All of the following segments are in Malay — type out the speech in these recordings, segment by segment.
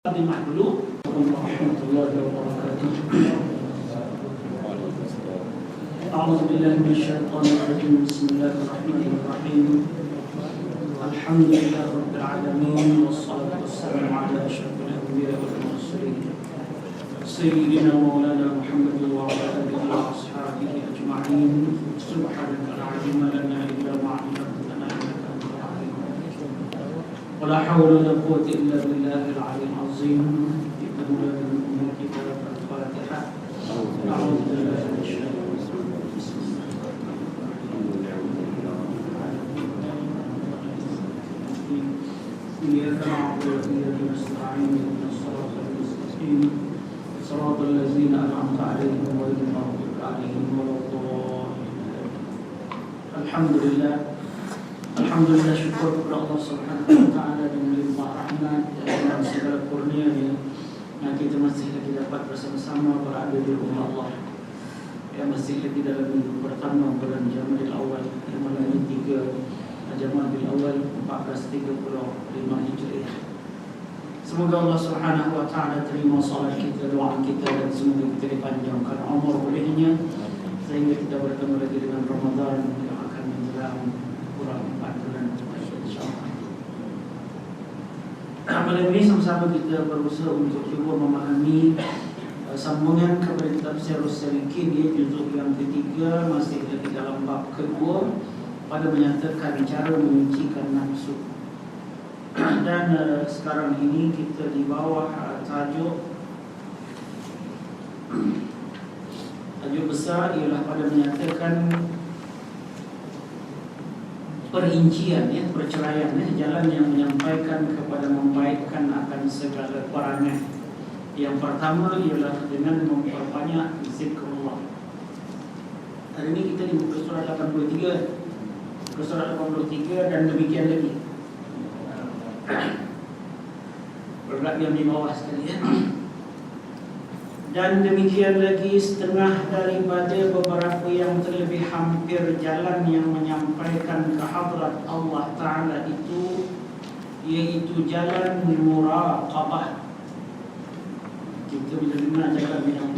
Mukadimah dulu. Warahmatullahi wabarakatuh. A'udzu billahi minasyaitonir rajim. Bismillahirrahmanirrahim. Alhamdulillahirabbil alamin wassalatu wassalamu ala asyrafil anbiya'i wal mursalin sayyidina maulana Muhammadin wa ala alihi wa ashabihi ajma'in. Subhanaka la ilma lana illa ma 'allamtana innaka antal alim. ولا حول ولا قوة إلا بالله العلي العظيم. Kita mulai dengan kita Al-Fatihah. A'udzu billahi minasyaitonir rajim. Iyyaka na'budu wa iyyaka nasta'in. Ihdinas siratal mustaqim. Siratal ladzina an'amta 'alaihim ghairil maghdubi 'alaihim waladdallin. Alhamdulillah. Alhamdulillah, syukur kepada Allah Subhanahu wa taala dengan limpah rahmat dan segala kurnia-Nya yang kita masih lagi dapat bersama-sama berada di rumah Allah, yang masih lagi dalam minggu pertama bulan Jamadil Awal, yang mana ini 3 Jamadil Awal 1435 Hijriah. Semoga Allah Subhanahu wa taala terima salat kita, doa kita, dan semoga kita dipanjangkan umur olehnya sehingga kita bertemu lagi dengan Ramadan yang akan menjelang kurang 4 bulan insyaAllah. Malam ini sama-sama kita berusaha untuk cuba memahami sambungan kepada kitab Sirrus Salikin, iaitu juzuk yang ketiga, masih lagi dalam bab kedua pada menyatakan cara menyucikan nafsu. Dan sekarang ini kita di bawah tajuk besar ialah pada menyatakan perincian, perceraian, jalan yang menyampaikan kepada membaikkan akan segala perangai. Yang pertama ialah dengan memperbanyak zikrullah. Hari ini kita di muka surat 83, muka surat 83 dan demikian lagi. Berat yang di bawah sekali ya. Dan demikian lagi setengah daripada beberapa yang terlebih hampir jalan yang menyampaikan ke hadrat Allah Ta'ala itu, iaitu jalan muraqabah. Kita bila dengar jalan yang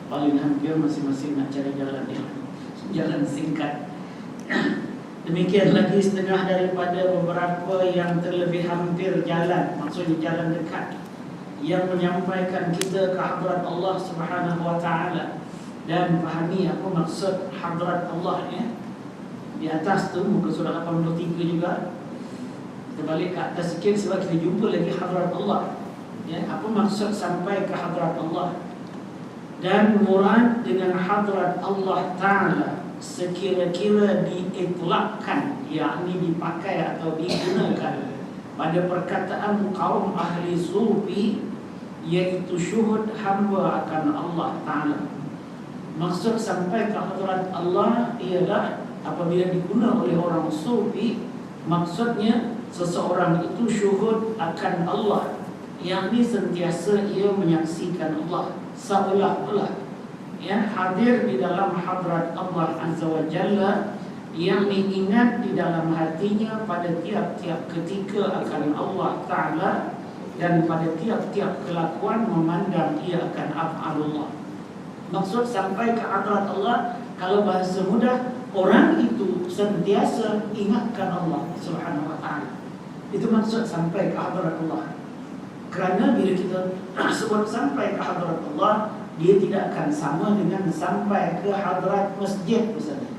paling hampir, masing-masing nak cari jalan singkat. Demikian lagi setengah daripada beberapa yang terlebih hampir jalan, maksudnya jalan dekat, yang menyampaikan kita ke hadrat Allah Subhanahu wa taala. Dan fahami apa maksud hadrat Allah ya. Di atas tu muka surah 83 juga. Kita balik ke atas sikit sebab kita jumpa lagi hadrat Allah. Ya, apa maksud sampai ke hadrat Allah? Dan murad dengan hadrat Allah Taala sekira-kira diitlaqkan, yakni dipakai atau digunakan pada perkataan kaum ahli sufi, iaitu syuhud hamba akan Allah Ta'ala. Maksud sampai ke hadrat Allah ialah apabila digunakan oleh orang sufi, maksudnya seseorang itu syuhud akan Allah, yakni sentiasa ia menyaksikan Allah, seolah-olah hadir di dalam hadrat Allah Azza wa Jalla, yang diingat di dalam hatinya pada tiap-tiap ketika akan Allah Ta'ala, dan pada tiap-tiap kelakuan memandang ia akan af'alullah. Maksud sampai ke hadrat Allah, kalau bahasa mudah, orang itu sentiasa ingatkan Allah Subhanahu wa Ta'ala. Itu maksud sampai ke hadrat Allah. Kerana bila kita sebut sampai ke hadrat Allah, dia tidak akan sama dengan sampai ke hadrat masjid misalnya.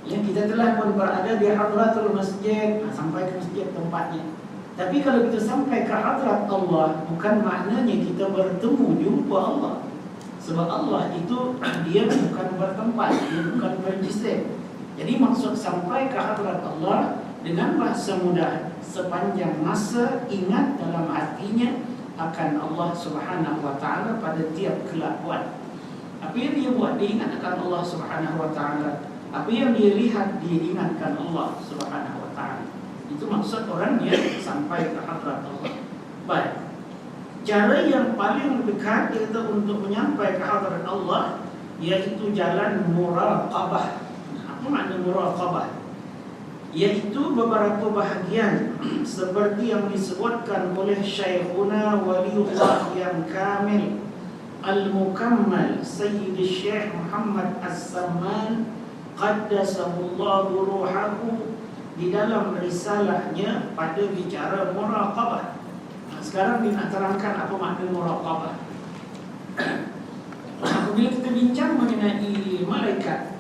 Yang kita telah pun berada di hadratul masjid, sampai ke masjid tempatnya. Tapi kalau kita sampai ke hadrat Allah, bukan maknanya kita bertemu jumpa Allah. Sebab Allah itu dia bukan bertempat, dia bukan berjisim. Jadi maksud sampai ke hadrat Allah dengan bahasa mudah, sepanjang masa ingat dalam hatinya akan Allah Subhanahu wa Ta'ala pada tiap kelakuan. Apa yang dia buat, dia ingat akan Allah Subhanahu wa Ta'ala. Apa yang dia lihat, dia ingatkan Allah Subhanahu wa Ta'ala. Itu maksud orang yang sampai ke hadrat Allah. Baik, cara yang paling dekat kita untuk menyampai ke hadrat Allah, iaitu jalan muraqabah. Apa makna muraqabah? yaitu beberapa bahagian seperti yang disebutkan oleh Syekhuna Waliullah yang kamil Al-Mukammal Sayyid Syekh Muhammad As-Samman Qaddasahullahu ruhahu di dalam risalahnya pada bicara muraqabah. Sekarang dia nak terangkan apa makna muraqabah. Apabila kita bincang mengenai malaikat,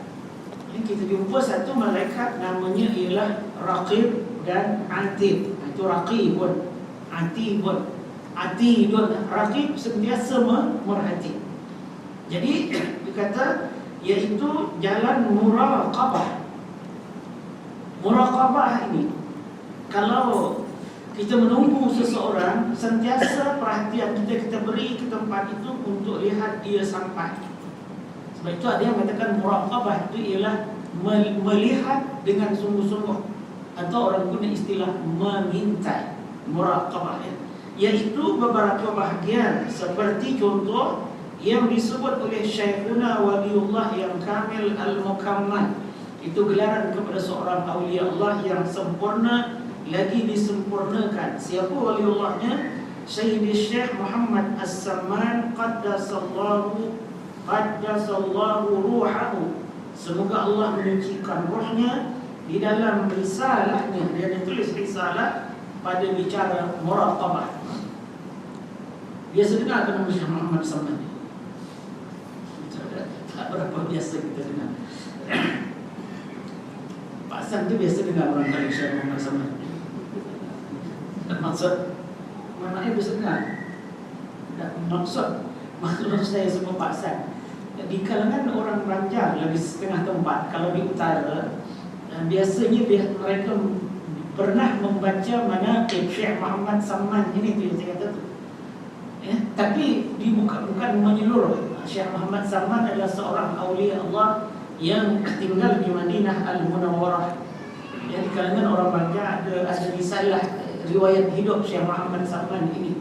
kita jumpa satu malaikat namanya ialah Raqib dan Atid. Itu Raqibun, Atidun. Atidun, Raqib sentiasa merhati. Jadi dikata iaitu jalan muraqabah. Muraqabah ini, kalau kita menunggu seseorang, sentiasa perhatian kita beri ke tempat itu untuk lihat dia sampai. Sebab itu ada yang mengatakan muraqabah itu ialah melihat dengan sungguh-sungguh, atau orang guna istilah mengintai. Muraqabah iaitu beberapa bahagian seperti contoh yang disebut oleh Syekhuna Waliullah yang kamil Al-Mukammal. Itu gelaran kepada seorang awliya Allah yang sempurna lagi disempurnakan. Siapa waliullahnya? Sayyid Syekh Muhammad As-Samman Qaddasallahu ruhahu. Semoga Allah menyucikan rohnya di dalam risalahnya. Dia tulis risalah pada bicara muraqabah. Biasa dengar nama Syekh Muhammad As-Samman? Tak berapa biasa kita dengar. Pak San tu biasa dengar orang kali Syekh Muhammad As-Samman. Maksud maknanya biasa dengar. Maksud saya semua Pak San. Di kalangan orang Banjar lagi setengah tempat, kalau di utara biasanya mereka pernah membaca manaqib Syekh Muhammad As-Samman ini tu yang saya kata tu. Tapi bukan menyeluruh. Syekh Muhammad As-Samman adalah seorang awliya Allah yang tinggal di Madinah Al-Munawwarah. Di kalangan orang Banjar ada risalah riwayat hidup Syekh Muhammad As-Samman ini,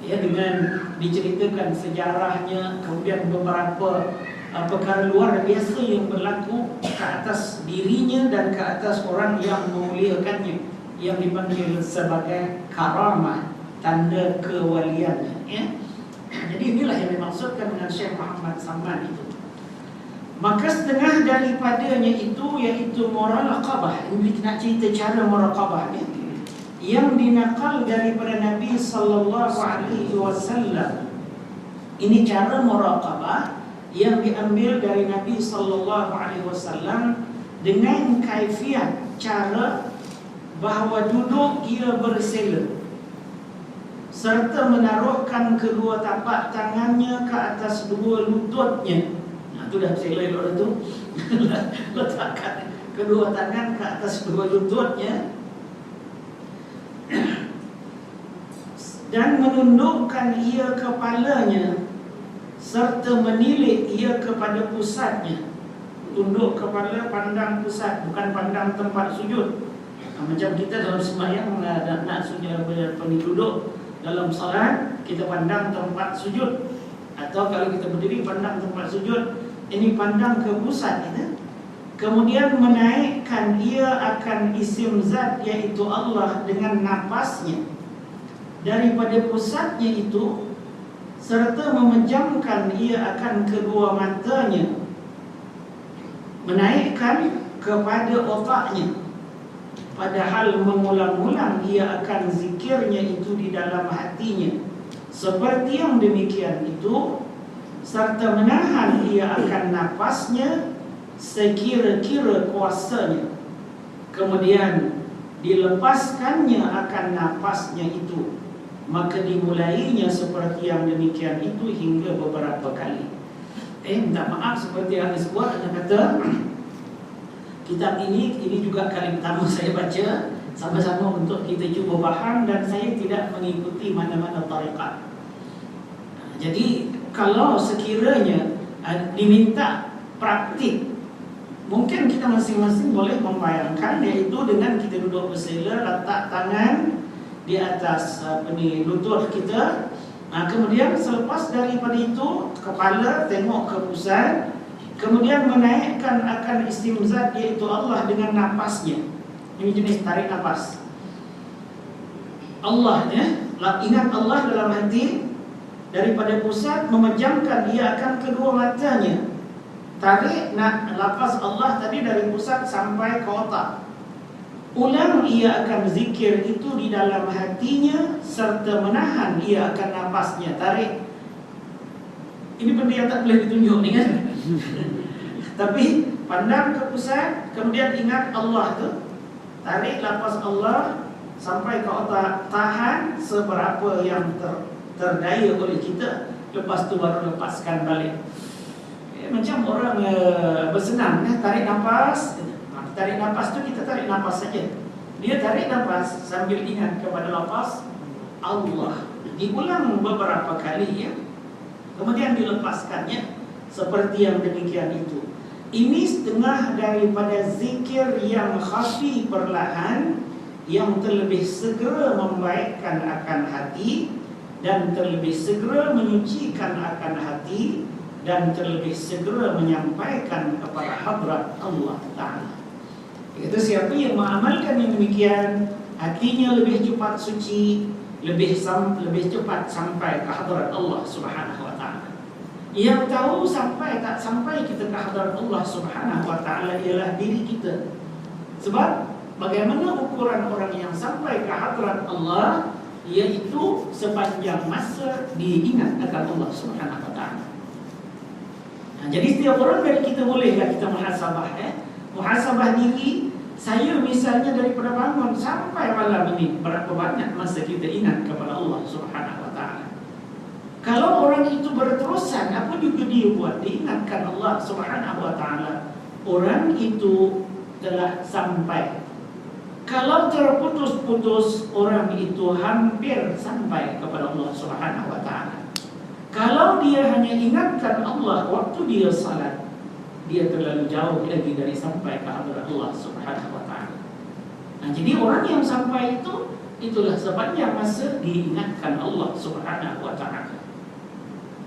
dengan diceritakan sejarahnya, kemudian beberapa perkara luar biasa yang berlaku ke atas dirinya dan ke atas orang yang memuliakannya, yang dipanggil sebagai karamah, tanda kewaliannya. Jadi inilah yang dimaksudkan dengan Syekh Muhammad As-Samman itu. Maka setengah daripadanya itu iaitu muraqabah. Ini nak cerita cara muraqabahnya yang dinakal daripada Nabi sallallahu alaihi wasallam. Ini cara muraqabah yang diambil dari Nabi sallallahu alaihi wasallam dengan kaifiat cara bahawa duduk ia bersila serta menaruhkan kedua tapak tangannya ke atas dua lututnya. Itu dah sila orang tu. Letakkan kedua tangan ke atas dua lututnya dan menundukkan ia kepalanya serta menilik ia kepada pusatnya. Tunduk kepala, pandang pusat, bukan pandang tempat sujud. Macam kita dalam sembahyang nak sujud duduk dalam salat, kita pandang tempat sujud, atau kalau kita berdiri pandang tempat sujud. Ini pandang ke pusat itu. Kemudian menaikkan ia akan isim zat iaitu Allah dengan napasnya daripada pusatnya itu, serta memejamkan ia akan kedua matanya, menaikkan kepada otaknya, padahal mengulang-ulang ia akan zikirnya itu di dalam hatinya. Seperti yang demikian itu, serta menahan ia akan napasnya sekira-kira kuasanya, kemudian dilepaskannya akan napasnya itu, maka dimulainya seperti yang demikian itu hingga beberapa kali. Minta maaf seperti yang disebut, ada kata kitab ini juga kali pertama saya baca sama-sama untuk kita cuba faham, dan saya tidak mengikuti mana-mana tariqat. Jadi kalau sekiranya diminta praktik, mungkin kita masing-masing boleh membayangkan, iaitu dengan kita duduk bersila, letak tangan di atas lutut kita. Kemudian selepas daripada itu, kepala tengok ke pusat, kemudian menaikkan akan isim zat iaitu Allah dengan napasnya. Ini jenis tarik nafas. Allah ingat Allah dalam hati. Daripada pusat memejamkan ia akan kedua matanya. Tarik lafaz Allah tadi dari pusat sampai ke otak. Ulang ia akan zikir itu di dalam hatinya serta menahan ia akan nafasnya. Tarik. Ini benda yang tak boleh ditunjuk ni kan. Tapi pandang ke pusat, kemudian ingat Allah tu. Tarik lafaz Allah sampai ke otak, tahan seberapa yang terdaya oleh kita, lepas tu baru lepaskan balik. Macam orang bersenam, tarik nafas. Tarik nafas tu kita tarik nafas saja. Dia tarik nafas sambil ingat kepada lafaz Allah. Diulang beberapa kali ya. Kemudian dilepaskannya seperti yang demikian itu. Ini setengah daripada zikir yang khafi perlahan, yang terlebih segera membaikkan akan hati, dan terlebih segera menyucikan akan hati, dan terlebih segera menyampaikan kepada hadrat Allah Ta'ala. Itu siapa yang mengamalkan yang demikian, hatinya lebih cepat suci, lebih cepat sampai ke hadrat Allah Subhanahu Wa Ta'ala. Yang tahu sampai tak sampai kita ke hadrat Allah Subhanahu Wa Ta'ala ialah diri kita. Sebab bagaimana ukuran orang yang sampai ke hadrat Allah, iaitu sepanjang masa diingat akan Allah Subhanahu Wa Ta'ala. Jadi setiap orang dari kita bolehlah kita muhasabah muhasabah diri. Saya misalnya daripada bangun sampai malam ini, berapa banyak masa kita ingat kepada Allah Subhanahu Wa Ta'ala. Kalau orang itu berterusan, apa juga dia buat, diingatkan Allah Subhanahu Wa Ta'ala, orang itu telah sampai. Kalau terputus-putus, orang itu hampir sampai kepada Allah Subhanahu Wa Ta'ala. Kalau dia hanya ingatkan Allah waktu dia salat, dia terlalu jauh lagi dari sampai ke hadrat Allah Subhanahu Wa Ta'ala. Jadi orang yang sampai itu, itulah sepanjang masa diingatkan Allah Subhanahu Wa Ta'ala.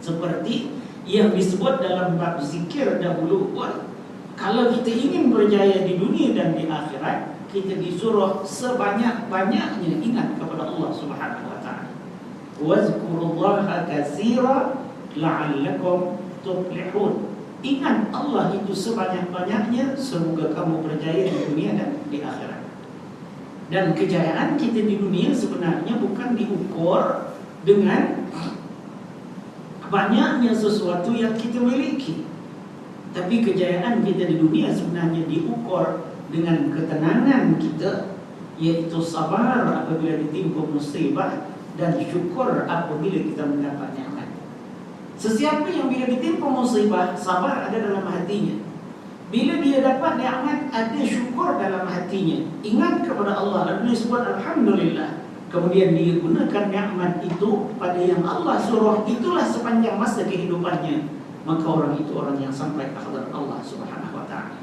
Seperti yang disebut dalam bab zikir dahulu pun, kalau kita ingin berjaya di dunia dan di akhirat, kita disuruh sebanyak-banyaknya ingat kepada Allah Subhanahu Wa Ta'ala. Wazkurullaha katsira la'allakum tuflihun. Ingat Allah itu sebanyak-banyaknya, semoga kamu berjaya di dunia dan di akhirat. Dan kejayaan kita di dunia sebenarnya bukan diukur dengan banyaknya sesuatu yang kita miliki, tapi kejayaan kita di dunia sebenarnya diukur dengan ketenangan kita, yaitu sabar apabila ditimpa musibah dan syukur apabila kita mendapat nikmat. Sesiapa yang bila ditimpa musibah, sabar ada dalam hatinya. Bila dia dapat nikmat, ada syukur dalam hatinya. Ingat kepada Allah, lalu disebut alhamdulillah. Kemudian dia gunakan nikmat itu pada yang Allah suruh, itulah sepanjang masa kehidupannya. Maka orang itu orang yang sampai ke hadrat Allah Subhanahu Wa Ta'ala.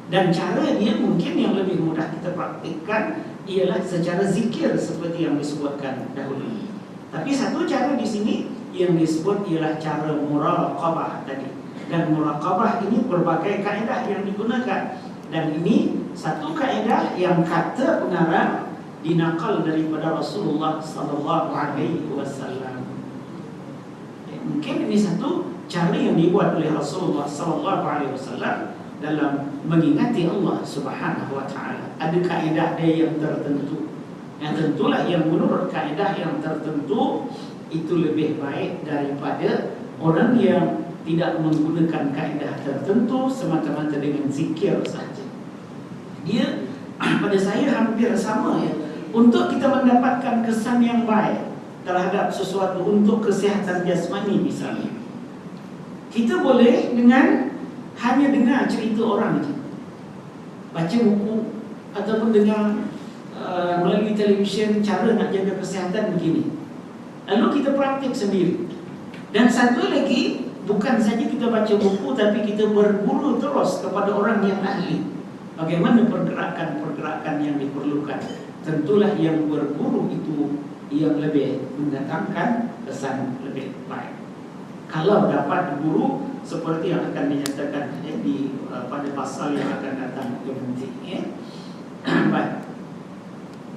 Dan cara dia mungkin yang lebih mudah kita praktikkan ialah secara zikir seperti yang disebutkan dahulu. Tapi satu cara di sini yang disebut ialah cara muraqabah tadi. Dan muraqabah ini berbagai kaedah yang digunakan. Dan ini satu kaedah yang kata pengarang dinakal daripada Rasulullah sallallahu alaihi wasallam. Mungkin ini satu cara yang dibuat oleh Rasulullah sallallahu alaihi wasallam dalam mengingati Allah Subhanahu Wa Ta'ala. Ada kaedah dia yang tertentu. Yang tentulah yang menurut kaedah yang tertentu itu lebih baik daripada orang yang tidak menggunakan kaedah tertentu semata-mata dengan zikir saja. Dia pada saya hampir sama ya. Untuk kita mendapatkan kesan yang baik terhadap sesuatu, untuk kesihatan jasmani misalnya, kita boleh dengan hanya dengar cerita orang saja, baca buku ataupun dengar melalui televisyen cara nak jaga kesihatan begini, lalu kita praktik sendiri. Dan satu lagi, bukan saja kita baca buku, tapi kita berguru terus kepada orang yang ahli bagaimana pergerakan-pergerakan yang diperlukan. Tentulah yang berguru itu yang lebih mendatangkan kesan lebih baik. Kalau dapat guru seperti yang akan dinyatakan pada pasal yang akan datang nanti. Baik.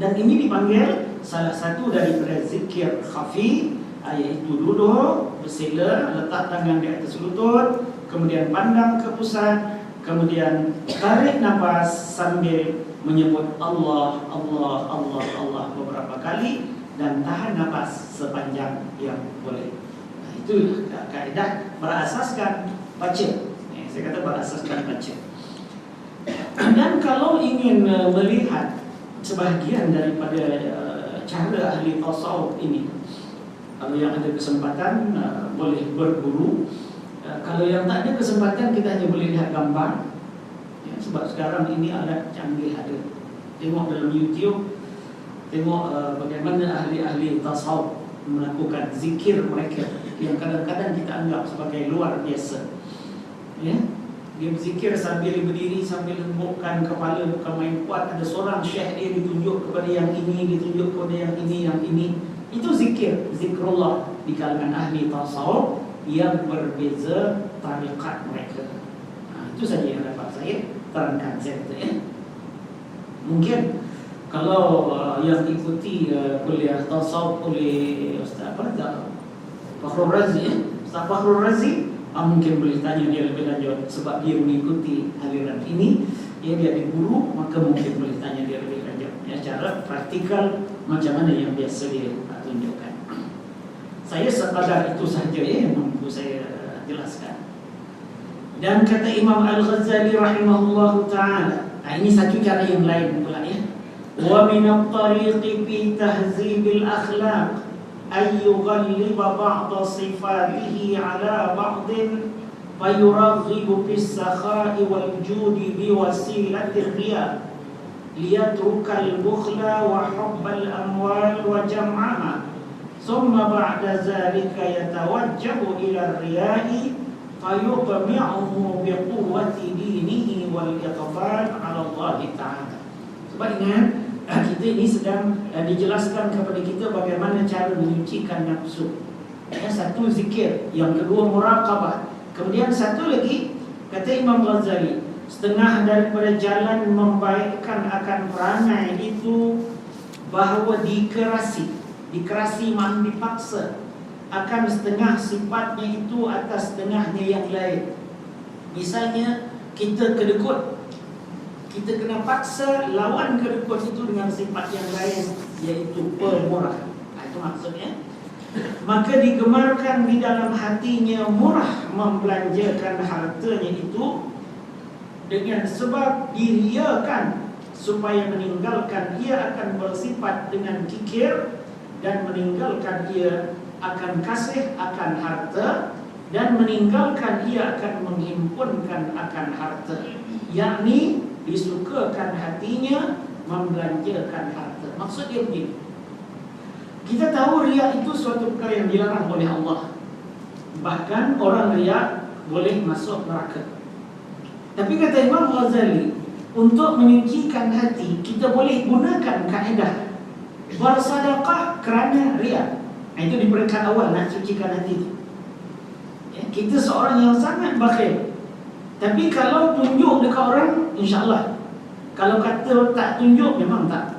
Dan ini dipanggil salah satu daripada zikir khafi, iaitu duduk, bersila, letak tangan di atas lutut, kemudian pandang ke pusat, kemudian tarik nafas sambil menyebut Allah, Allah, Allah, Allah beberapa kali dan tahan nafas sepanjang yang boleh. Itu kaedah berasaskan baca. Saya kata berasaskan baca. Dan kalau ingin melihat sebahagian daripada cara ahli tasawuf ini, kalau yang ada kesempatan boleh berguru. Kalau yang tak ada kesempatan, kita hanya boleh lihat gambar. Sebab sekarang ini alat canggih ada. Tengok dalam YouTube, tengok bagaimana ahli-ahli tasawuf melakukan zikir mereka yang kadang-kadang kita anggap sebagai luar biasa. Ya, dia berzikir sambil berdiri, sambil lembutkan kepala, bukan main kuat. Ada seorang syekh dia ditunjuk kepada yang ini, ditunjuk kepada yang ini, yang ini. Itu zikir, zikrullah di kalangan ahli tasawuf yang berbeza tarikat mereka. Itu saja yang dapat saya terangkan. Saya kata, ya. Mungkin kalau yang ikuti kuliah tasawuf oleh Ustaz Fakhrul Razi, Ustaz Fakhrul Razi, mungkin boleh tanya dia lebih lanjut sebab dia mengikuti aliran ini. Dia di guru, maka mungkin boleh tanya dia lebih lanjut. Ya, cara praktikal macam mana yang biasa dia tunjukkan. Saya sekadar itu sahaja yang mampu saya jelaskan. Dan kata Imam Al-Ghazali rahimahullahu ta'ala, ini satu cara yang lain pula, ya. Wa min at-tariqi fi tahzibil akhlaq ay yughalliba ba'da sifatihi ala ba'din fayuraghibu fis sakha'i wal judi bi wasilatir riya liyatrukal bukhla wa hubbal amwal wa jam'aha thumma ba'da zalika yatawajjahu ila riya'i fayuqmi'uhu bi quwwati dinihi wal iqbal 'ala Allah ta'ala. Sebab ingat, kita ini sedang dijelaskan kepada kita bagaimana cara menyucikan nafsu. Satu zikir, yang kedua muraqabah. Kemudian satu lagi, kata Imam Ghazali, setengah daripada jalan membaikkan akan perangai itu bahawa dikerasi makna dipaksa akan setengah sifatnya itu atas setengahnya yang lain. Misalnya kita kedekut, kita kena paksa lawan kedekut itu dengan sifat yang lain, iaitu pemurah. Itu maksudnya. Maka digemarkan di dalam hatinya murah membelanjakan hartanya itu dengan sebab diriakan supaya meninggalkan ia akan bersifat dengan kikir dan meninggalkan ia akan kasih akan harta dan meninggalkan ia akan menghimpunkan akan harta, yakni disukakan hatinya membelanjakan harta. Maksud dia begini, kita tahu riya itu suatu perkara yang dilarang oleh Allah. Bahkan orang riya boleh masuk neraka. Tapi kata Imam Ghazali, untuk menyucikan hati kita boleh gunakan kaedah bersedekah kerana riya. Itu di peringkat awal nak sucikan hati itu. Kita seorang yang sangat bakhil, tapi kalau tunjuk dekat orang, insya-Allah. Kalau kata tak tunjuk, memang tak.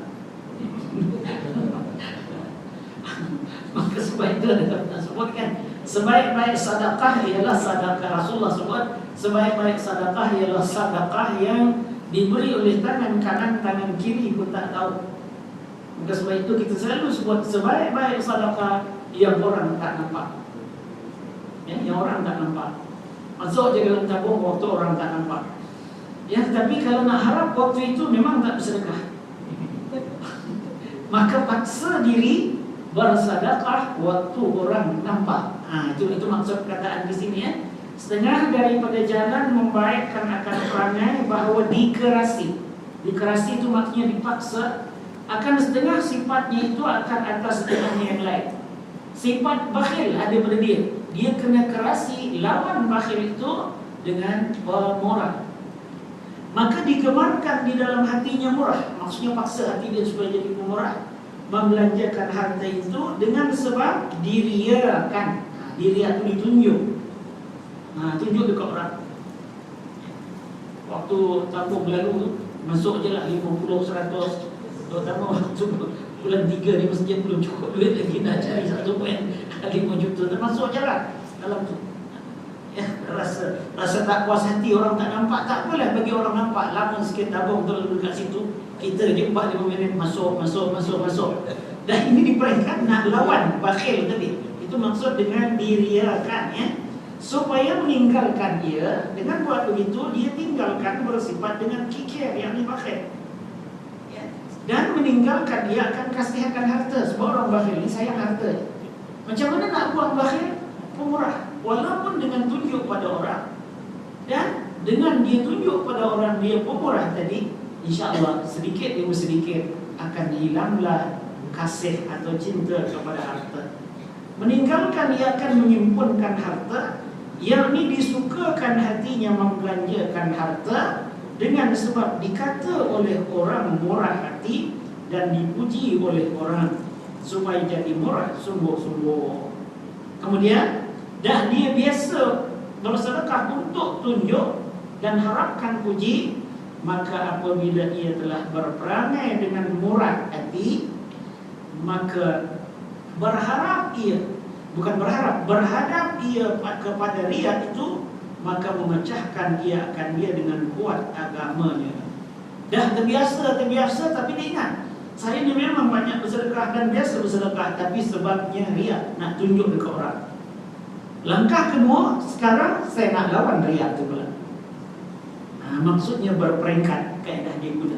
Maka sebab itu ada sebutkan, sebaik-baik sedekah ialah sedekah. Rasulullah sebut, sebaik-baik sedekah ialah sedekah yang diberi oleh tangan kanan, tangan kiri pun tak tahu. Maka sebab itu kita selalu sebut sebaik-baik sedekah yang orang tak nampak. Yang orang tak nampak. Masuk je dalam tabung waktu orang tak nampak. Tapi kalau nak harap waktu itu memang tak bersedekah. Maka paksa diri bersedekah waktu orang nampak. Itu maksud perkataan di sini, ya. Setengah daripada jalan membaikkan akan perangai bahawa dikerasi. Dikerasi itu maksudnya dipaksa. Akan setengah sifatnya itu akan atas setengahnya yang lain. Sifat bakhil ada pada dia. Dia kena kerasi lawan bakhil itu dengan pemurah. Maka digemarkan di dalam hatinya murah. Maksudnya paksa hati dia supaya jadi pemurah, membelanjakan harta itu dengan sebab diriakan. Diriak itu ditunjuk. Tunjuk dekat orang. Waktu tahun berlalu tu, masuk je lah 50, 100. Terutama waktu bulan 3 di masjid belum cukup duit lagi nak cari 1.5 juta, termasuk jalan dalam tu. Ya, rasa tak puas hati, orang tak nampak, tak apalah bagi orang nampak. Lama sikit tabung tu dekat situ, kita je 4-5 minit masuk. Dan ini diperintahkan nak lawan bakhil tadi. Itu maksud dengan diriakan, ya. Supaya meninggalkan dia, dengan buat begitu dia tinggalkan bersifat dengan kikir, yang bakhil. Dan meninggalkan dia akan kasihankan harta. Sebab orang bakhil ni sayang harta. Macam mana nak buang bakhil? Pemurah. Walaupun dengan tunjuk pada orang, dan dengan dia tunjuk pada orang dia pemurah tadi, insya-Allah sedikit demi sedikit akan hilanglah kasih atau cinta kepada harta. Meninggalkan ia akan menyimpunkan harta, yakni disukakan hatinya membelanjakan harta, dengan sebab dikata oleh orang murah hati dan dipuji oleh orang supaya jadi murah sungguh-sungguh. Kemudian dah dia biasa bersedekah untuk tunjuk dan harapkan puji, maka apabila ia telah berperangai dengan murah hati, maka berharap ia, bukan berharap, berhadap ia kepada riya itu, maka memecahkan ia akan dia dengan kuat agamanya. Dah terbiasa tapi dia ingat, saya ni memang banyak bersedekah dan biasa bersedekah, tapi sebabnya riya, nak tunjuk dekat orang. Langkah kedua, sekarang saya nak lawan riya tu pula. Maksudnya berperingkat, kaedah dia guna.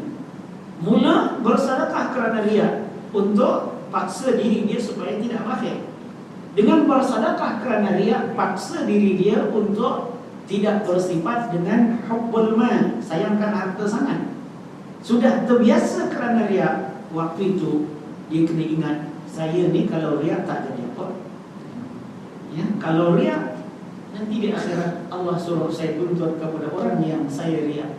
Mula bersedekah kerana riya, untuk paksa diri dia supaya tidak bakhil. Dengan bersedekah kerana riya, paksa diri dia untuk tidak bersifat dengan hubbul mal, sayangkan harta sangat. Sudah terbiasa kerana riya, waktu itu dia kena ingat, saya ni kalau riya tak jadi apa. Ya, kalau riya, nanti di akhirat Allah suruh saya tuntut kepada orang yang saya riya.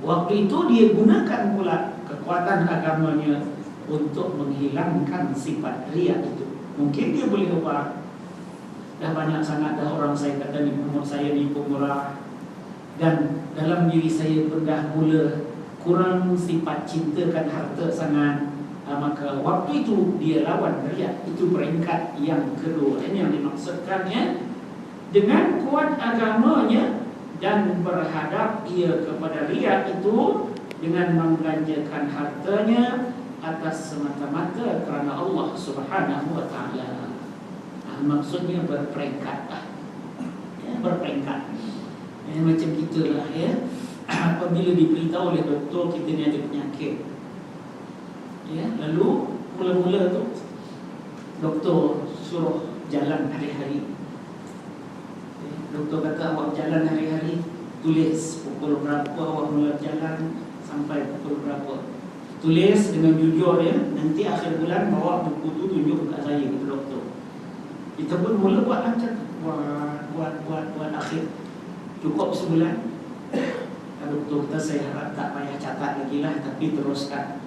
Waktu itu dia gunakan pula kekuatan agamanya untuk menghilangkan sifat riya itu. Mungkin dia boleh ubah. Dah banyak sangat dah orang saya kata ni umur saya ni pemurah, dan dalam diri saya pun dah mula kurang sifat cintakan harta sangat. Maka waktu itu dia lawan riya. Itu peringkat yang kedua. Ini yang dimaksudkannya dengan kuat agamanya dan berhadap ia kepada riya itu dengan membelanjakan hartanya atas semata-mata kerana Allah Subhanahu wa taala. Maksudnya berperingkat, ya, berperingkat. Macam gitulah, ya. Apabila diberitahu oleh doktor kita ni ada penyakit, ya, lalu mula-mula tu doktor suruh jalan hari-hari. Doktor kata awak jalan hari-hari, tulis pukul berapa awak mula jalan sampai pukul berapa. Tulis dengan jujur, ya. Nanti akhir bulan bawa buku tu tunjuk kat saya, kata doktor. Kita pun mula buat macam tu, buat akhir cukup sebulan. Doktor kata saya harap tak payah catat lagi lah, tapi teruskan.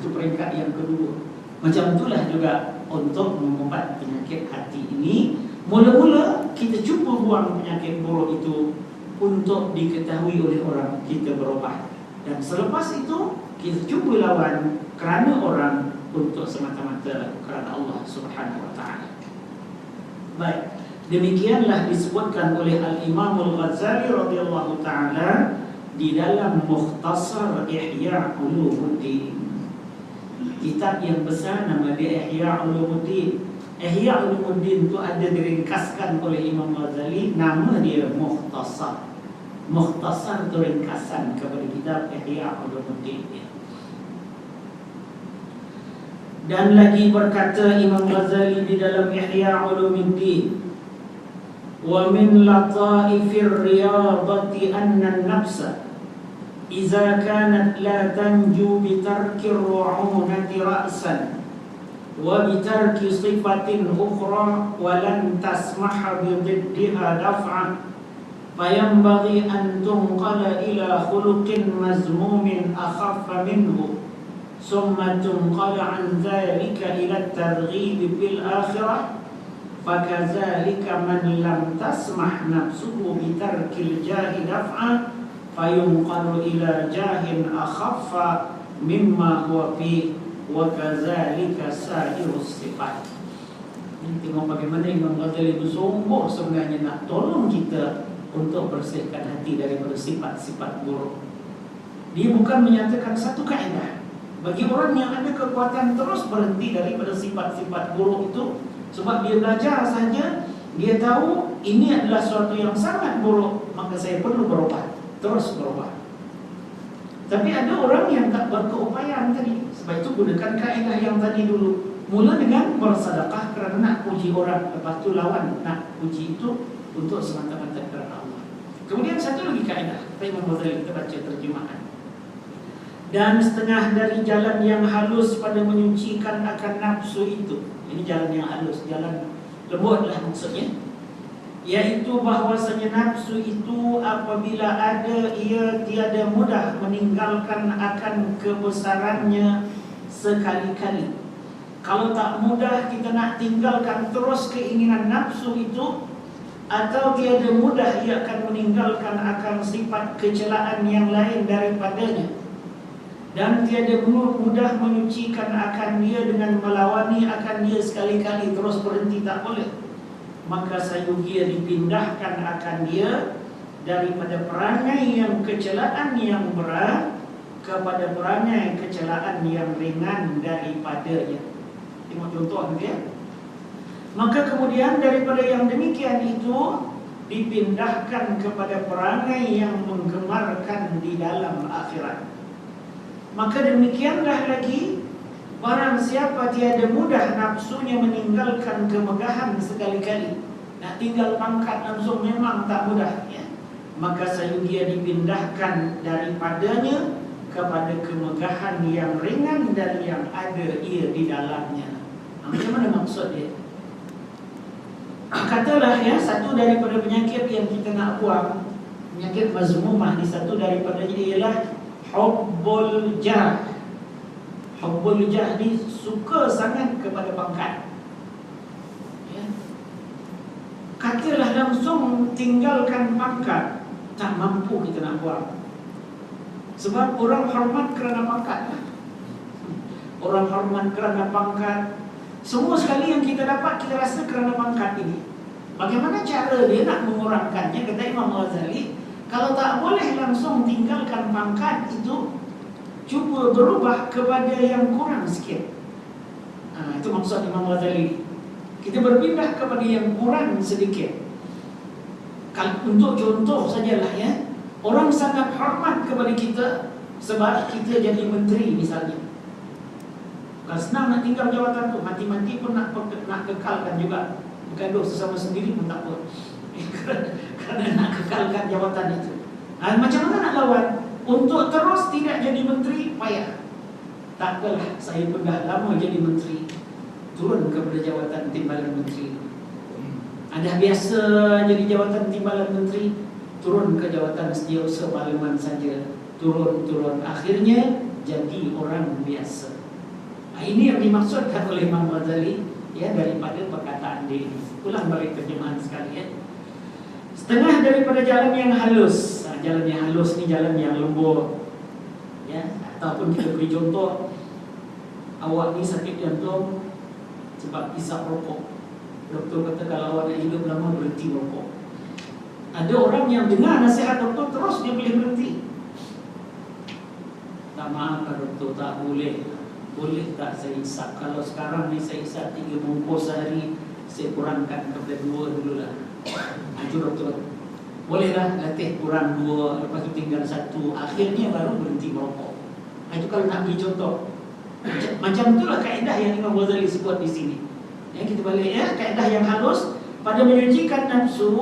Itu peringkat yang kedua. Macam itulah juga untuk mengubat penyakit hati ini. Mula-mula kita cuba buang penyakit buruk itu untuk diketahui oleh orang, kita berubah. Dan selepas itu kita cuba lawan kerana orang, untuk semata-mata kerana Allah Subhanahu wa taala. Baik, demikianlah disebutkan oleh Al-Imam Al-Ghazali radhiyallahu taala di dalam Mukhtasar Ihya Ulumuddin. Kitab yang besar nama dia Ihya Ulumuddin. Ihya Ulumuddin itu ada diringkaskan oleh Imam Ghazali, nama dia Mukhtasar. Mukhtasar itu ringkasan kepada kitab Ihya Ulumuddin. Dan lagi berkata Imam Ghazali di dalam Ihya Ulumuddin, wa min lataifir riyadati anna an-nafsa idza kanat la tanju bi tarki ar-ru'unati ra'san wa bi tarki sifatin ukhra wa lan tasmaha bi dhiddiha daf'a fayanbaghi an tunqala ila khuluqin mazmumin akhaffa minhu ثم تنقل عن ذلك إلى الترغيب في الآخرة فكذلك من لم تسمح نفسه بترك الجاه دفعا فينقل إلى جاه أخف مما هو فيه wa kadzalika sa'irus sifat. Ini tengok bagaimana Imam Ghazali bersungguh sebenarnya nak tolong kita untuk bersihkan hati daripada sifat-sifat buruk. Dia bukan menyatakan satu kaedah bagi orang yang ada kekuatan terus berhenti daripada sifat-sifat buruk itu, sebab dia belajar saja, dia tahu ini adalah sesuatu yang sangat buruk, maka saya perlu berubah, terus berubah. Tapi ada orang yang tak berkeupayaan tadi. Sebab itu gunakan kaedah yang tadi dulu. Mula dengan bersedekah kerana nak puji orang, lepas tu lawan nak puji itu untuk semata-mata kerana Allah. Kemudian satu lagi kaedah, Imam Ghazali, kita baca terjemahan. Dan setengah dari jalan yang halus pada menyucikan akan nafsu itu. Ini jalan yang halus, jalan lembut lah maksudnya. Yaitu bahwasanya nafsu itu apabila ada, ia tiada mudah meninggalkan akan kebesarannya sekali-kali. Kalau tak mudah kita nak tinggalkan terus keinginan nafsu itu, atau tiada mudah ia akan meninggalkan akan sifat kecelaan yang lain daripadanya, dan tiada mudah menyucikan akan dia dengan melawani akan dia sekali-kali, terus berhenti tak boleh. Maka sayugia dipindahkan akan dia daripada perangai yang kecelaan yang berat kepada perangai kecelaan yang ringan daripadanya. Tengok contoh dia. Maka kemudian daripada yang demikian itu dipindahkan kepada perangai yang menggemarkan di dalam akhirat. Maka demikianlah lagi, barang siapa tiada mudah nafsunya meninggalkan kemegahan sekali-kali, nak tinggal pangkat langsung memang tak mudah ya. Maka sayugia dipindahkan daripadanya kepada kemegahan yang ringan dan yang ada ia di dalamnya. Macam mana maksud dia? Katalah ya, satu daripada penyakit yang kita nak buang, penyakit mazmumah ni, satu daripadanya ialah hubbul jah. Hubbul jah ni suka sangat kepada pangkat ya. Katalah langsung tinggalkan pangkat, tak mampu kita nak buang. Sebab orang hormat kerana pangkat lah. Orang hormat kerana pangkat. Semua sekali yang kita dapat, kita rasa kerana pangkat ini. Bagaimana cara dia nak mengurangkannya? Kata Imam Ghazali, kalau tak boleh langsung tinggalkan pangkat itu, cuba berubah kepada yang kurang sikit. Itu maksud Imam Ghazali. Kita berpindah kepada yang kurang sedikit. Untuk contoh sajalah ya, orang sangat hormat kepada kita sebab kita jadi menteri misalnya. Bukan senang nak tinggal jawatan tu, mati-mati pun nak kekalkan juga. Bergaduh sesama sendiri pun tak apa. Kerana nak kekalkan jawatan itu. Macam mana nak lawan? Untuk terus tidak jadi menteri, payah. Tak apalah, saya pun dah lama jadi menteri, turun kepada jawatan timbalan menteri. Dah biasa jadi jawatan timbalan menteri, turun ke jawatan setiausaha parlimen saja. Turun. Akhirnya jadi orang biasa. Ini yang dimaksudkan oleh Imam Ghazali ya, daripada perkataan dia ini. Ulang balik terjemahan sekali ya. Setengah daripada jalan yang halus. Jalan yang halus ni jalan yang lembut ya. Ataupun kita beri contoh, awak ni sakit jantung sebab isap rokok. Doktor kata kalau awak nak hidup lama, berhenti rokok. Ada orang yang dengar nasihat doktor terus dia boleh berhenti. Tak, maaf doktor, tak boleh. Boleh tak saya isap? Kalau sekarang ni saya isap 3 bungkus sehari, saya kurangkan kepada 2 dululah. Itu doktor, bolehlah latih kurang 2, lepas tu tinggal 1, akhirnya baru berhenti merokok. Itu kalau nak beri contoh. Macam itulah kaedah yang Imam Ghazali sebut di sini. Ya, kita balik ya, kaedah yang halus pada menyucikan nafsu,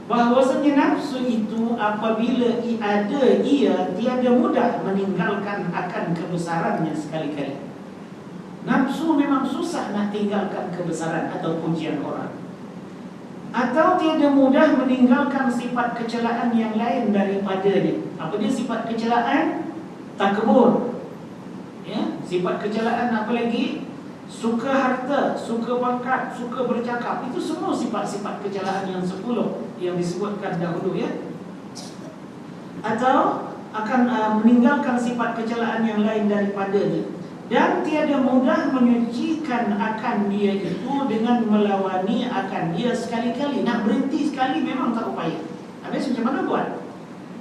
bahwasanya nafsu itu apabila ada, ia tiada mudah meninggalkan akan kebesarannya sekali-kali. Nafsu memang susah nak tinggalkan kebesaran atau pujian orang, atau tiada mudah meninggalkan sifat kecelaan yang lain daripadanya. Apa dia sifat kecelaan? Takabur ya, sifat kecelaan apa lagi? Suka harta, suka pangkat, suka bercakap. Itu semua sifat-sifat kecelaan yang 10 yang disebutkan dahulu ya. Atau akan meninggalkan sifat kecelaan yang lain daripadanya. dan tiada mudah menyucikan akan dia itu dengan melawani akan dia sekali-kali. Nak berhenti sekali memang tak upaya. Habis macam mana buat?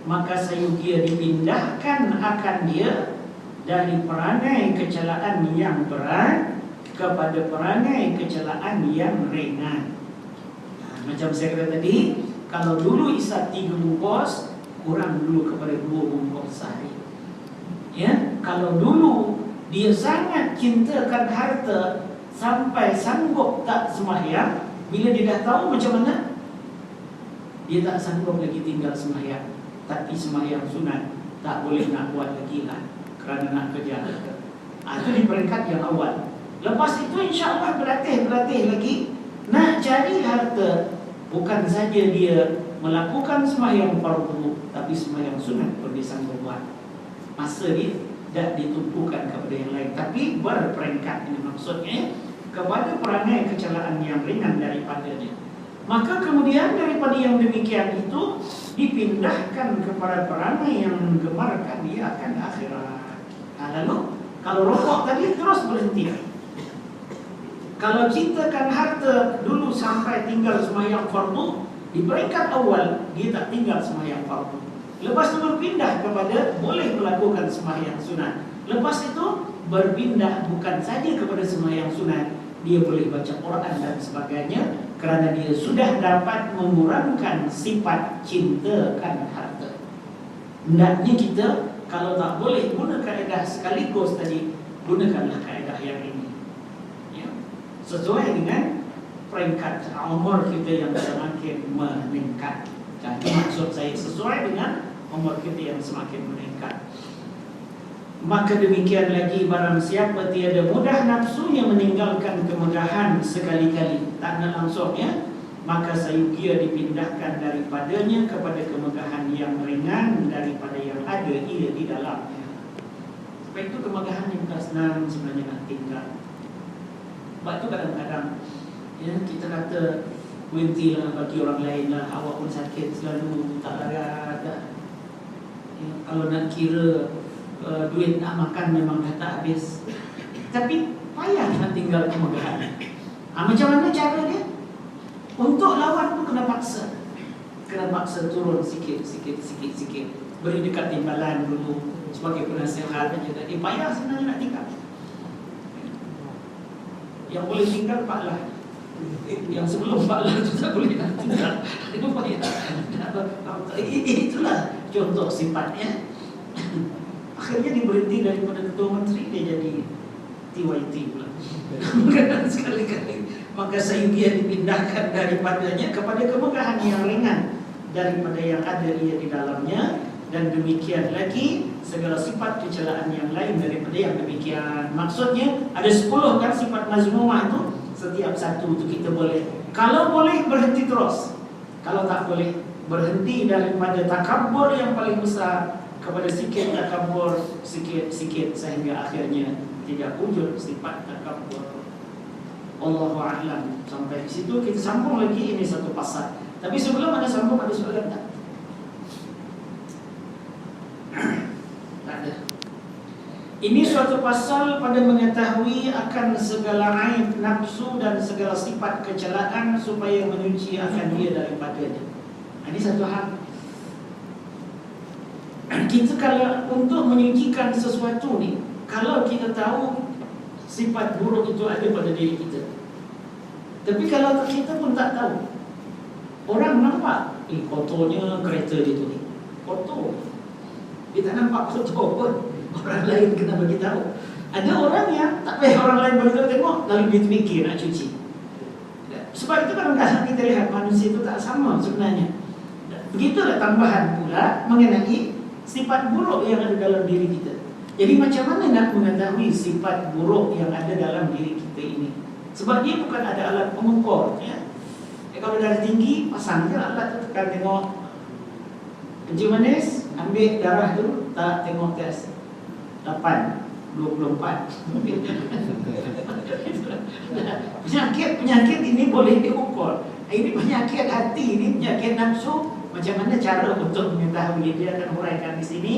Maka sayugia dipindahkan akan dia dari perangai kecelaan yang berat kepada perangai kecelaan yang ringan. Macam saya kata tadi, kalau dulu isap 3 bungkus, kurang dulu kepada 2 bungkus sehari. Ya, kalau dulu dia sangat cintakan harta sampai sanggup tak sembahyang, bila dia dah tahu macam mana, dia tak sanggup lagi tinggal sembahyang. Tapi sembahyang sunat tak boleh nak buat lagi lah, kerana nak kerja. Itu di peringkat yang awal. Lepas itu insya-Allah berlatih lagi nak cari harta. Bukan saja dia melakukan sembahyang fardu, tapi sembahyang sunat pun dia sanggup buat. Masa dia tak ditumpukan kepada yang lain, tapi berperingkat. Ini maksudnya kepada perangai kecelaan yang ringan daripadanya. Maka kemudian daripada yang demikian itu dipindahkan kepada perangai yang menggemarkan dia akan akhirat. Lalu kalau rokok tadi terus berhenti. Kalau cintakan harta dulu sampai tinggal sembahyang fardu, di peringkat awal dia tak tinggal sembahyang fardu. Lepas itu berpindah kepada boleh melakukan sembahyang sunat. Lepas itu berpindah bukan saja kepada sembahyang sunat, dia boleh baca Quran dan sebagainya, kerana dia sudah dapat mengurangkan sifat cintakan harta. Hendaknya kita kalau tak boleh guna kaedah sekaligus tadi, gunakanlah kaedah yang ini, ya, sesuai dengan peringkat umur kita yang semakin meningkat. Jadi maksud saya sesuai dengan umur kita yang semakin meningkat. Maka demikian lagi barang siapa tiada mudah nafsunya meninggalkan kemegahan sekali-kali, tak nak langsung, ya, maka sayugia dipindahkan daripadanya kepada kemegahan yang ringan daripada yang ada ia di dalamnya. Sebab itu kemegahan yang bukan senang sebenarnya nak tinggal. Sebab itu kadang-kadang, ya, kita kata berhentilah bagi orang lain lah, awak pun sakit selalu tak larat dah. Ya, kalau nak kira duit nak makan memang dah tak habis, tapi payah nak tinggal kemegahan. Macam mana cara dia? Untuk lawan pun kena paksa turun sikit. Beri dekat timbalan dulu sebagai penasihat aja. Dia payah sebenarnya nak tinggal. Yang boleh tinggal Pak Lah, yang sebelum Pak Lah tu tak boleh nak tinggal. Itu payah. Itulah contoh sifatnya. Akhirnya dia berhenti daripada ketua menteri, dia jadi TYT pula. Sekali-kali maka sayugia dipindahkan daripadanya kepada kemegahan yang ringan daripada yang ada ia di dalamnya. Dan demikian lagi segala sifat kecelaan yang lain daripada yang demikian. Maksudnya ada 10 kan sifat mazmumah itu. Setiap satu itu kita boleh, kalau boleh berhenti terus, kalau tak boleh berhenti daripada takabur yang paling besar kepada sikit takabur, sikit sehingga akhirnya tidak wujud sifat takabur. Allahu a'lam. Sampai di situ kita sambung lagi, ini satu pasal. Tapi sebelum ada sambung, ada soalan tak? Tak ada. Ini suatu pasal pada mengetahui akan segala aib nafsu dan segala sifat kecelaan supaya menyuci akan dia daripadanya. Ini satu hal. Kita kalau untuk menyucikan sesuatu ni, kalau kita tahu sifat buruk itu ada pada diri kita, tapi kalau kita pun tak tahu, orang nampak kotornya kereta dia tu ni, kotor, dia tak nampak kotor pun, orang lain kena bagi tahu. Ada orang yang tak payah orang lain bagi tahu, tengok lalu dia terfikir nak cuci. Sebab itu kadang-kadang kita lihat manusia itu tak sama sebenarnya. Begitulah tambahan pula mengenai sifat buruk yang ada dalam diri kita. Jadi macam mana nak mengetahui sifat buruk yang ada dalam diri kita ini? Sebab dia bukan ada alat pengukur, ya. Kalau darah tinggi, pasang je alat tu, tekan tengok kencing manis, ambil darah tu, tak tengok tes 8, 24. Penyakit ini boleh diukur. Ini penyakit hati, ini penyakit nafsu. Macam mana cara untuk mengetahui? Dia akan huraikan di sini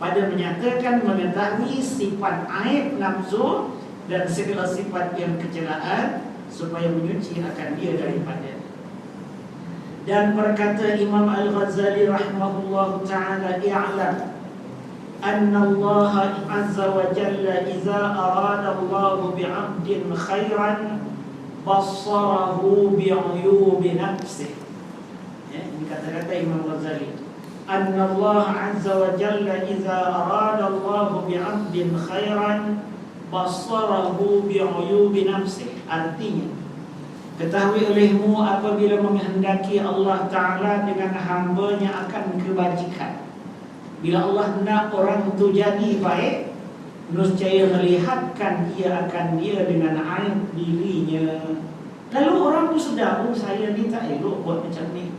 pada menyatakan mengetahui sifat aib nafsu dan segala sifat yang kecelaan supaya menyuci akan dia daripada. Dan berkata Imam Al-Ghazali rahimahullah ta'ala, i'lam anna Allah azza wa jalla iza arada Allah bi'abdin khairan bassarahu bi'uyubi nafsih. Ini kata-kata Imam Ghazali. Anna Allah azza wa jalla iza arada Allah bi'abdin khairan bassarahu bi'uyubi nafsih. Artinya, ketahui olehmu apabila menghendaki Allah Ta'ala dengan hambanya akan kebajikan. Bila Allah nak orang itu jadi baik, nescaya melihatkan ia akan dia dengan aib dirinya. Lalu orang itu sedar, oh saya ni tak elok buat macam ni,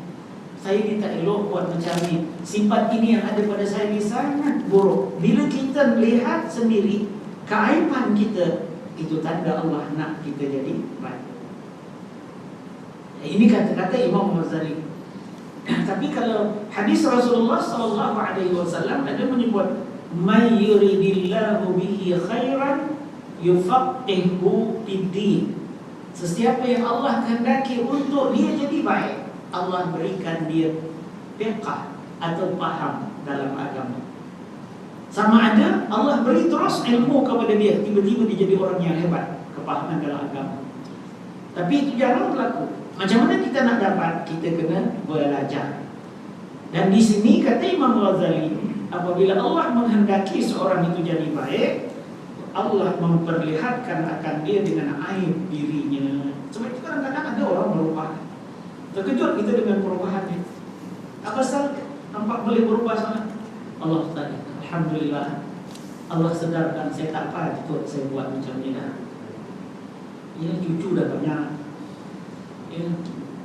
saya ni tak elok buat macam ni, sifat ini yang ada pada saya ni sangat buruk. Bila kita melihat sendiri keaiban kita, itu tanda Allah nak kita jadi baik. Ini kata-kata Imam Ghazali. Tapi kalau hadis Rasulullah sallallahu alaihi wasallam ada menyebut may yuridillahu bihi khairan yufaqihu fid-din. Sesiapa yang Allah kehendaki untuk dia jadi baik, Allah berikan dia fiqh atau faham dalam agama. Sama ada Allah beri terus ilmu kepada dia, tiba-tiba dia jadi orang yang hebat, kepahaman dalam agama. Tapi itu jarang berlaku. Macam mana kita nak dapat? Kita kena belajar. Dan di sini kata Imam Ghazali, apabila Allah menghendaki seorang itu jadi baik, Allah memperlihatkan akan dia dengan aib dirinya. Sebab itu kadang-kadang ada orang berubah. Terkejut kita dengan perubahannya. Apa salah? Nampak boleh berubah sangat. Allah tadi, alhamdulillah, Allah sedarkan saya tak apa ikut saya buat macam ni dah. Ya, cucu dah banyak. Ya,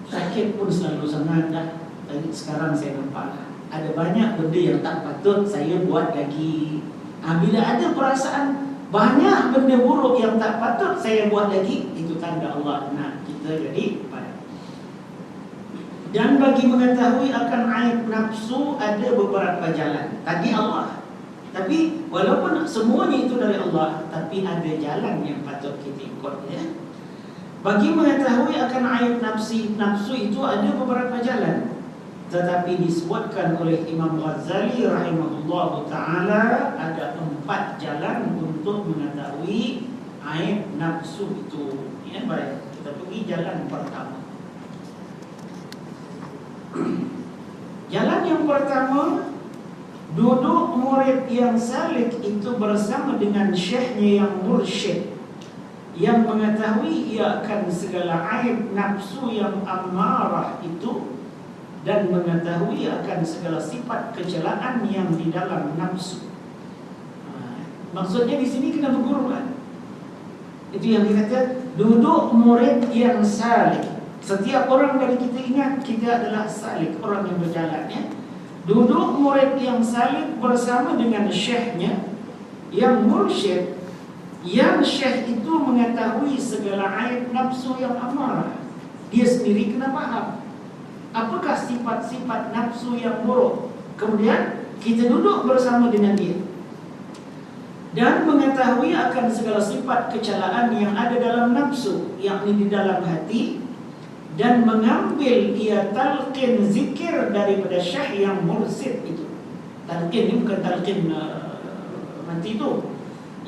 sakit pun selalu sangat dah. Tadi sekarang saya nampak ada banyak benda yang tak patut saya buat lagi. Bila ada perasaan banyak benda buruk yang tak patut saya buat lagi, itu tanda Allah nak kita jadi baik. Dan bagi mengetahui akan aib nafsu ada beberapa jalan. Tadi Allah, tapi walaupun semuanya itu dari Allah, tapi ada jalan yang patut kita ikut, ya. Bagi mengetahui akan aib nafsu itu ada beberapa jalan. Tetapi disebutkan oleh Imam Ghazali rahimahullah ta'ala ada 4 jalan untuk mengetahui aib nafsu itu. Ya, baik, kita pergi jalan pertama. Jalan yang pertama, duduk murid yang salik itu bersama dengan syekhnya yang mursyid, yang mengetahui ia akan segala aib nafsu yang amarah itu, dan mengetahui akan segala sifat kecelaan yang di dalam nafsu. Maksudnya di sini kena berguru kan? Itu yang dikata duduk murid yang salik. Setiap orang dari kita ingat kita adalah salik, orang yang berjalan, ya. Duduk murid yang salik bersama dengan syekhnya yang mursyid, yang syekh itu mengetahui segala aib nafsu yang amarah. Dia sendiri kena faham apakah sifat-sifat nafsu yang buruk. Kemudian kita duduk bersama dengan dia dan mengetahui akan segala sifat kecelaan yang ada dalam nafsu, yakni di dalam hati, dan mengambil ia talqin zikir daripada syekh yang mursyid itu. Talqin ni bukan talqin nanti tu.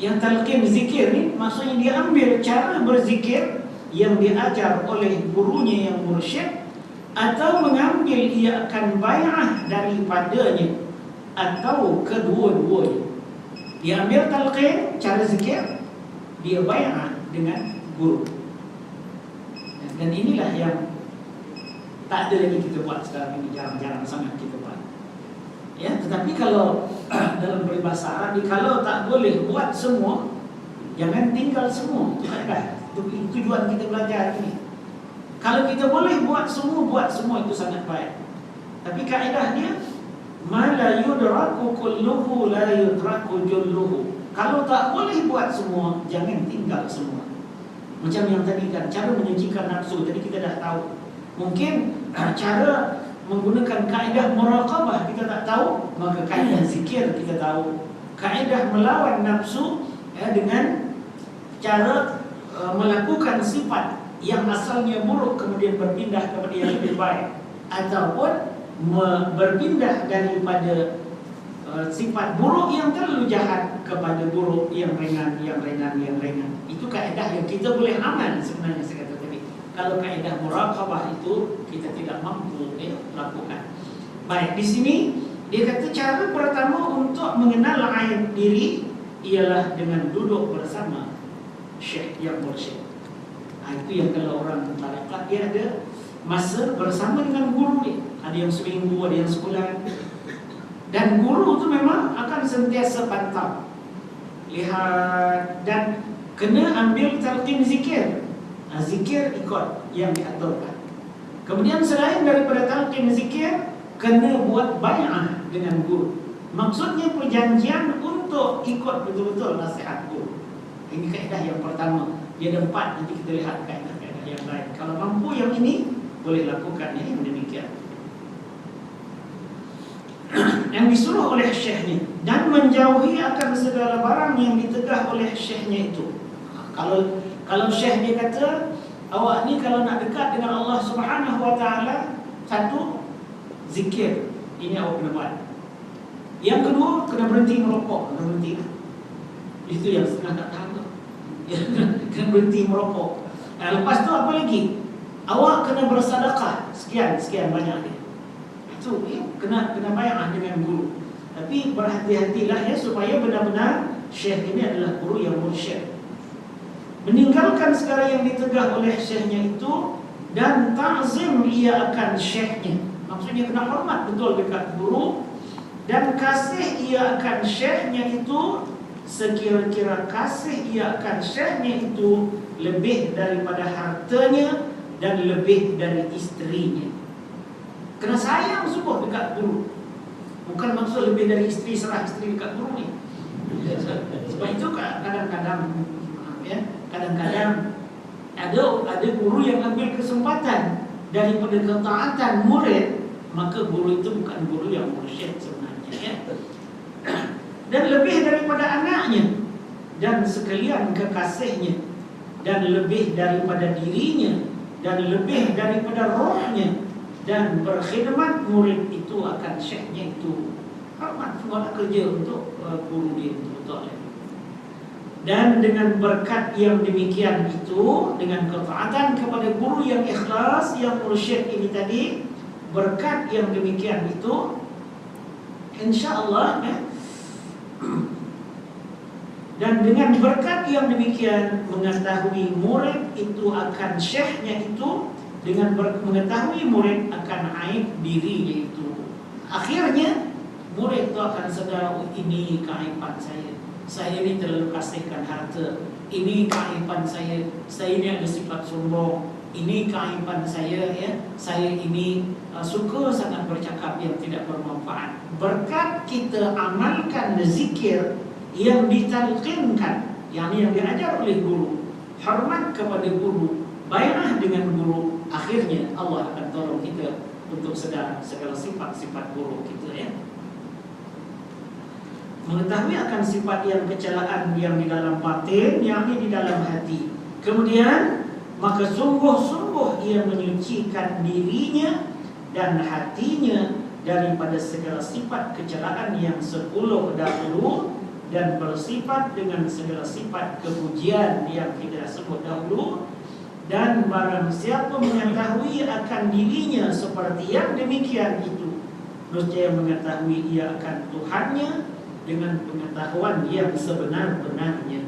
Yang talqin zikir ni maksudnya dia ambil cara berzikir yang diajar oleh gurunya yang mursyid, atau mengambil ia akan bai'ah daripadanya, atau kedua-duanya. Dia ambil talqin cara zikir, dia bai'ah dengan guru. Dan inilah yang tak ada lagi kita buat sekarang ini, jarang-jarang sangat kita buat. Ya, tetapi kalau dalam peribahasa Arab, kalau tak boleh buat semua, jangan tinggal semua. Itu kaedah. Itu tujuan kita belajar ini. Kalau kita boleh buat semua itu sangat baik. Tapi kaedah dia, ma la yudraku kulluhu la yudraku julluhu. Kalau tak boleh buat semua, jangan tinggal semua. Macam yang tadi kan, cara menyucikan nafsu tadi kita dah tahu. Mungkin cara menggunakan kaedah muraqabah kita tak tahu, maka kaedah zikir kita tahu. Kaedah melawan nafsu dengan cara melakukan sifat yang asalnya buruk kemudian berpindah kepada yang lebih baik, ataupun berpindah daripada sifat buruk yang terlalu jahat kepada buruk yang ringan. Itu kaedah yang kita boleh amal sebenarnya saya kata tadi. Kalau kaedah muraqabah itu kita tidak mampu lakukan. Baik, di sini dia kata cara pertama untuk mengenal aib diri ialah dengan duduk bersama syekh yang mursyid. Itu yang kalau orang tarekat dia ada masa bersama dengan guru dia. Ada yang seminggu, ada yang sebulan. Dan guru tu memang akan sentiasa pantau, lihat, dan kena ambil talqin zikir. Zikir ikut yang diaturkan. Kemudian selain daripada talqin zikir, kena buat bai'ah dengan guru. Maksudnya perjanjian untuk ikut betul-betul nasihat guru. Ini kaedah yang pertama. Dia ada 4, nanti kita lihat kaedah-kaedah yang lain. Kalau mampu yang ini, boleh lakukan yang demikian. Yang disuruh oleh syekhnya, dan menjauhi akan segala barang yang ditegah oleh syekhnya itu. Kalau syekh dia kata, awak ni kalau nak dekat dengan Allah Subhanahu Wa Taala, satu, zikir. Ini awak kena buat. Yang kedua, kena berhenti merokok. Kena berhenti. Itu yang setengah tak tahu. Kena berhenti merokok. Lepas tu apa lagi? Awak kena bersedekah. Sekian banyak dia. Itu kena bai'ah dengan guru. Tapi berhati-hatilah supaya benar-benar syekh ini adalah guru yang mursyid. Meninggalkan segala yang ditegah oleh syekhnya itu, dan ta'zim ia akan syekhnya. Maksudnya kena hormat betul dekat guru, dan kasih ia akan syekhnya itu sekira-kira kasih ia akan syekhnya itu lebih daripada hartanya dan lebih dari istrinya. Kena sayang sungguh dekat guru. Bukan maksud lebih dari istri, serah istri dekat guru ni. Sebab itu kadang-kadang ada guru yang ambil kesempatan daripada ketaatan murid, maka guru itu bukan guru yang mursyid sebenarnya. Dan lebih daripada anaknya, dan sekalian kekasihnya, dan lebih daripada dirinya, dan lebih daripada rohnya, dan berkhidmat murid itu akan syekhnya itu. Hormat semua kerja untuk guru dia betul-betul. Dan dengan berkat yang demikian itu, dengan ketaatan kepada guru yang ikhlas, yang mursyid ini tadi, berkat yang demikian itu, insya-Allah dan dengan berkat yang demikian, mengetahui murid itu akan syekhnya itu, dengan mengetahui murid akan aib dirinya itu, akhirnya murid itu akan sedar, ini keaiban saya ini terlalu kasihkan harta, ini keaiban saya ini ada sifat sombong, ini keaiban saya saya ini suka sangat bercakap yang tidak bermanfaat. Berkat kita amalkan zikir yang ditalqinkan, yang diajar oleh guru, hormat kepada guru, bai'ah dengan guru, akhirnya Allah akan tolong kita untuk sedar segala sifat-sifat buruk kita Mengetahui akan sifat yang kecelaan yang di dalam batin, yang di dalam hati. Kemudian maka sungguh-sungguh ia menyucikan dirinya dan hatinya daripada segala sifat kecelaan yang 10 dahulu, dan bersifat dengan segala sifat kepujian yang kita sebut dahulu. Dan barang siapa mengetahui akan dirinya seperti yang demikian itu, nescaya mengetahui ia akan Tuhannya dengan pengetahuan yang sebenar-benarnya.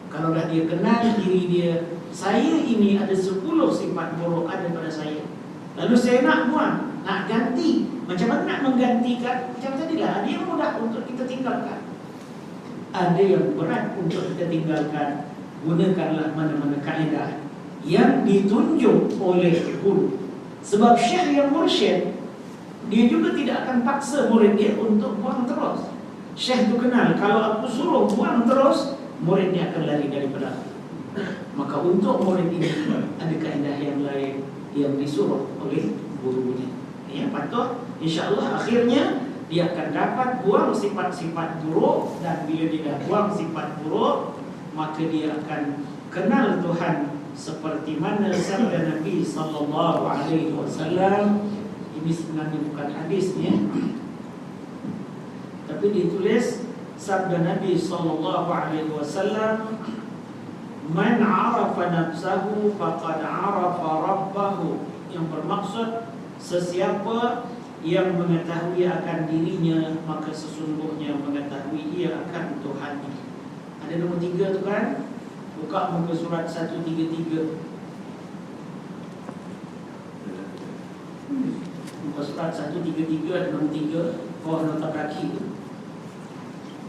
Kalau dah dia kenal diri dia, saya ini ada 10 sifat buruk ada pada saya, lalu saya nak buang, nak ganti. Macam mana nak menggantikan? Macam tadilah, ada yang mudah untuk kita tinggalkan, ada yang berat untuk kita tinggalkan. Gunakanlah mana-mana kaedah yang ditunjuk oleh guru. Sebab syekh yang mursyid, dia juga tidak akan paksa murid dia untuk buang terus. Syekh tu kenal, kalau aku suruh buang terus, murid dia akan lari daripada aku. Maka untuk murid ini ada kaedah yang lain yang disuruh oleh gurunya. patuh, insya-Allah akhirnya dia akan dapat buang sifat-sifat buruk, dan bila dia dah buang sifat buruk, maka dia akan kenal Tuhan seperti mana sabda Nabi sallallahu alaihi wasallam. Ini sebenarnya bukan hadisnya, tapi ditulis sabda Nabi sallallahu alaihi wasallam, "Man 'arafa nafsahu faqad 'arafa rabbahu." Yang bermaksud sesiapa yang mengetahui akan dirinya, maka sesungguhnya mengetahui ia akan Tuhannya. Ada nombor 3 tu kan? Buka muka surat 133. Muka surat 133 ada nombor 3, bawah nota kaki tu.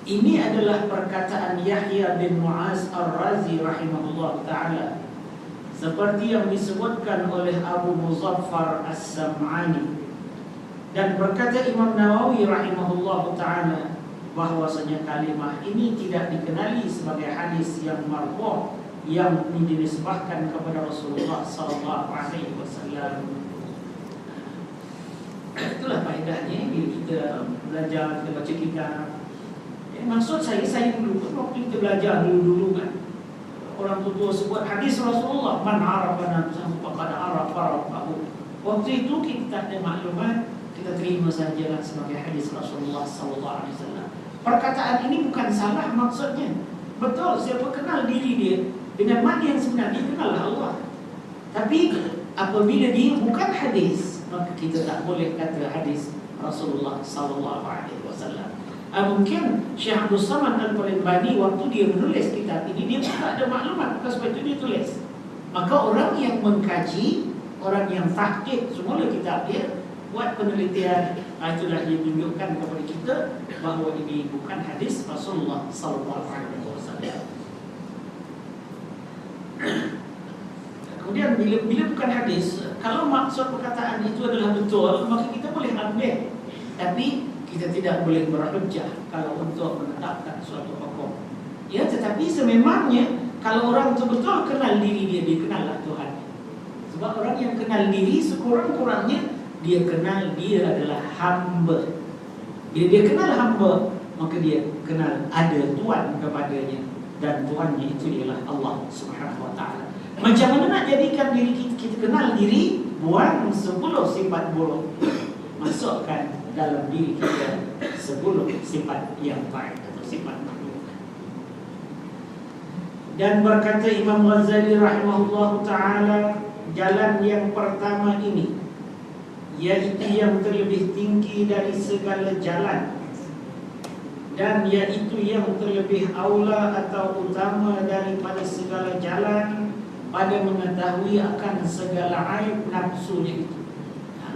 Ini adalah perkataan Yahya bin Mu'az Ar-Razi rahimahullah ta'ala, seperti yang disebutkan oleh Abu Muzaffar As-Sam'ani. Dan berkata Imam Nawawi rahimahullah ta'ala bahwasanya kalimah ini tidak dikenali sebagai hadis yang marfu' yang dinisbahkan kepada Rasulullah sallallahu alaihi wasallam. Itulah faedahnya bila kita belajar, kita baca kitab. Maksud saya dulu waktu kita belajar dulu kan, orang tua sebut hadis Rasulullah, "Man 'arafa nafsahu faqad 'arafa rabbahu." Waktu itu kita tak ada maklumat, kita terima sajalah sebagai hadis Rasulullah sallallahu alaihi wasallam. Perkataan ini bukan salah maksudnya. Betul, siapa kenal diri dia dengan makna yang sebenar, dia kenal Allah. Tapi apabila dia bukan hadis, maka kita tak boleh kata hadis Rasulullah sallallahu alaihi wasallam. Mungkin Syekh Abdul Samad Al-Palimbani waktu dia menulis kitab ini, dia tak ada maklumat, maka sebab itu dia tulis. Maka orang yang mengkaji, orang yang tahqiq semula kitab dia, buat penelitian, itulah dia tunjukkan kepada kita bahawa ini bukan hadis Rasulullah sallallahu alaihi wasallam. Kemudian bila bukan hadis, kalau maksud perkataan itu adalah betul, maka kita boleh ambil. Tapi kita tidak boleh berhujjah kalau untuk menetapkan suatu hukum. Ya, tetapi sememangnya kalau orang itu betul kenal diri dia, dia kenallah Tuhan. Sebab orang yang kenal diri sekurang-kurangnya dia kenal dia adalah hamba. Bila dia kenal hamba, maka dia kenal ada Tuhan kepadanya, dan Tuhannya itu ialah Allah Subhanahu wa taala. Macam mana nak jadikan diri kita kenal diri? Buang 10 sifat buruk, masukkan dalam diri kita 10 sifat yang baik atau sifat makhluk. Dan berkata Imam Ghazali rahimahullah ta'ala, jalan yang pertama ini, yaitu yang terlebih tinggi dari segala jalan, dan yaitu yang terlebih aula atau utama daripada segala jalan, pada mengetahui akan segala aib nafsunya itu.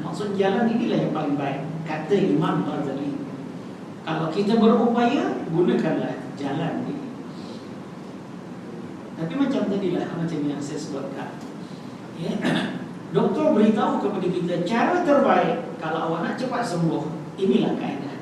Maksud jalan inilah yang paling baik, kata Imam Ghazali. Kalau kita berupaya, gunakanlah jalan ini. Tapi macam tadilah, macam yang saya sebutkan, ya, doktor beritahu kepada kita cara terbaik kalau awak nak cepat sembuh, inilah kaedah.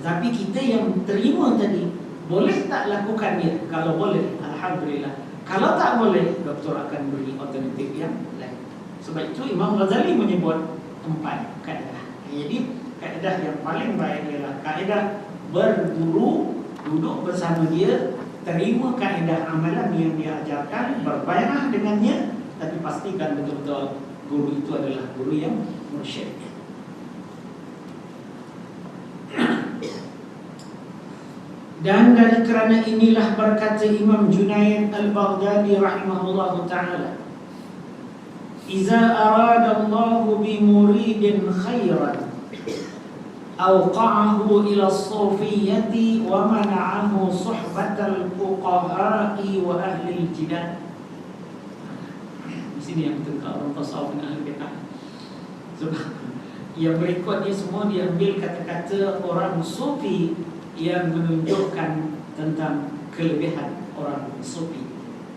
Tetapi kita yang terima tadi, boleh tak lakukannya? Kalau boleh, alhamdulillah. Kalau tak boleh, doktor akan beri alternatif yang lain. Sebab itu Imam Ghazali menyebut 4 kaedah. Jadi kaedah yang paling baik ialah kaedah berguru, duduk bersama dia, terima kaedah amalan yang dia ajarkan, berbaiklah dengannya, tapi pastikan betul-betul guru itu adalah guru yang mursyid. Dan dari kerana inilah berkata Imam Junaid Al-Baghdadi rahimahullah ta'ala, "Iza arada Allah bi muridin khairan awqa'ahu ila as-sufiyyati wa mana'ahu suhbatal fuqaha'i wa ahli al-jidal." Di sini yang betul orang tasawuf dengan ahli bid'ah. Sebab yang berikutnya semua diambil kata-kata orang sufi yang menunjukkan tentang kelebihan orang sufi.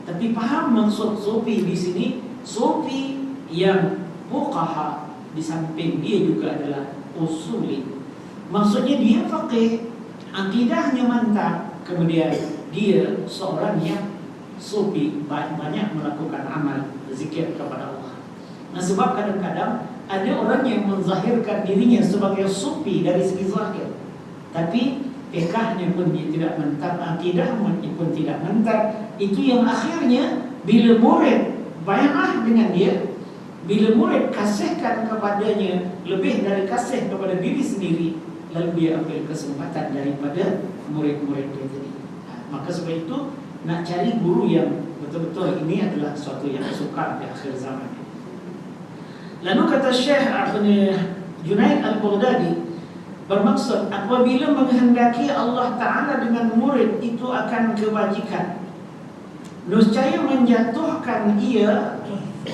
Tapi faham maksud sufi di sini, sufi yang fuqaha, di samping dia juga adalah usuli. Maksudnya dia faqih, akidahnya mantap, kemudian dia seorang yang sufi, banyak melakukan amal zikir kepada Allah. Nah, sebab kadang-kadang Ada orang yang menzahirkan dirinya sebagai sufi dari segi zahir, tapi fikahnya pun dia tidak mantap, akidahnya pun tidak mantap. Itu yang akhirnya bila murid bayangah dengan dia, bila murid kasihkan kepadanya lebih dari kasih kepada diri sendiri, lalu dia ambil kesempatan daripada murid-murid dia tadi. Maka sebab itu nak cari guru yang betul-betul ini adalah sesuatu yang sukar di akhir zaman. Lalu kata Syekh Junaid Al-Baghdadi, bermaksud apabila menghendaki Allah Ta'ala dengan murid itu akan kebajikan, nescaya menjatuhkan ia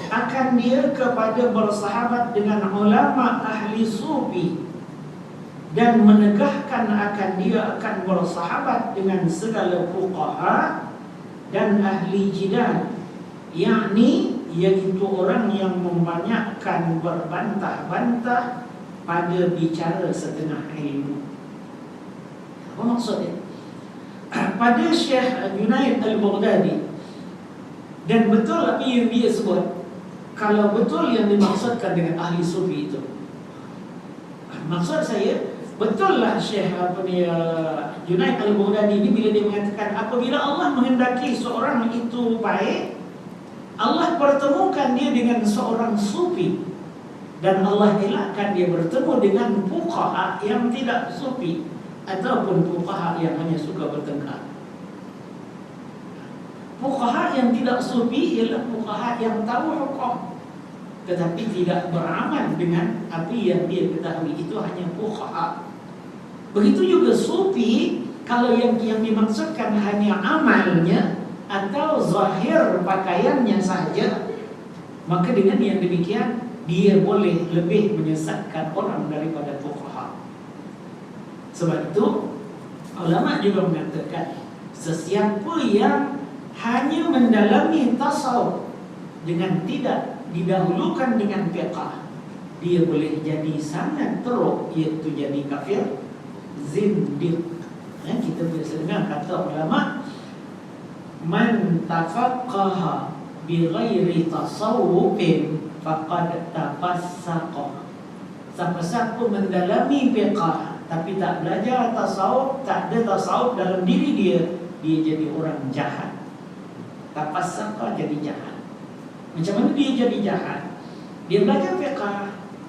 akan dia kepada bersahabat dengan ulama ahli sufi, dan menegahkan akan dia akan bersahabat dengan segala fuqaha dan ahli jidal, yakni iaitu orang yang membanyakkan berbantah-bantah pada bicara setengah ilmu. Apa maksudnya? Pada Syekh Junaid Al-Baghdadi, dan betul apa yang dia sebut, kalau betul yang dimaksudkan dengan ahli sufi itu, maksud saya betullah Syekh Junaid Al-Baghdadi ini bila dia mengatakan apabila Allah menghendaki seorang itu baik, Allah pertemukan dia dengan seorang sufi, dan Allah elakkan dia bertemu dengan fuqaha yang tidak sufi ataupun fuqaha yang hanya suka bertengkar. Fuqaha yang tidak sufi ialah fuqaha yang tahu hukum tetapi tidak beramal dengan apa yang dia ketahui, itu hanya fuqaha. Begitu juga sufi, kalau yang dimaksudkan hanya amalnya atau zahir pakaiannya saja, maka dengan yang demikian dia boleh lebih menyesatkan orang daripada fuqaha. Sebab itu ulama juga mengatakan sesiapa yang hanya mendalami tasawuf dengan tidak didahulukan dengan fiqh, dia boleh jadi sangat teruk, iaitu jadi kafir, zindiq. Kita biasa dengar kata ulama, man tafaqqaha bi ghairi tasawufin faqad tafassaqa. Siapa mendalami fiqh tapi tak belajar tasawuf, tak ada tasawuf dalam diri dia jadi orang jahat. Tafassaqa, jadi jahat. Macam mana dia jadi jahat? Dia belajar fiqh,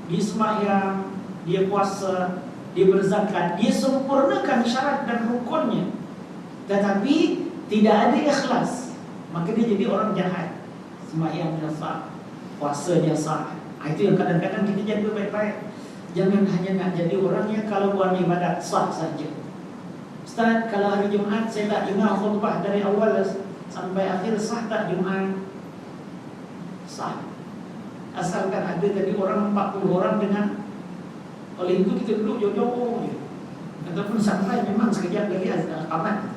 dia sembahyang, dia puasa, dia berzakat, dia sempurnakan syarat dan rukunnya, tetapi tidak ada ikhlas, maka dia jadi orang jahat. Sembahyangnya sah, puasanya sah. Itu yang kadang-kadang kita jadi baik-baik. Jangan hanya nak jadi orang yang kalau buat ibadat sah saja. Ustaz, kalau hari Jumaat saya tak dengar khutbah dari awal sampai akhir, sah tak Jumaat? Sah. Asalkan ada tadi orang 40 orang dengan, oleh itu kita duduk jauh-jauh je, ataupun sampai memang sekejap lagi amat,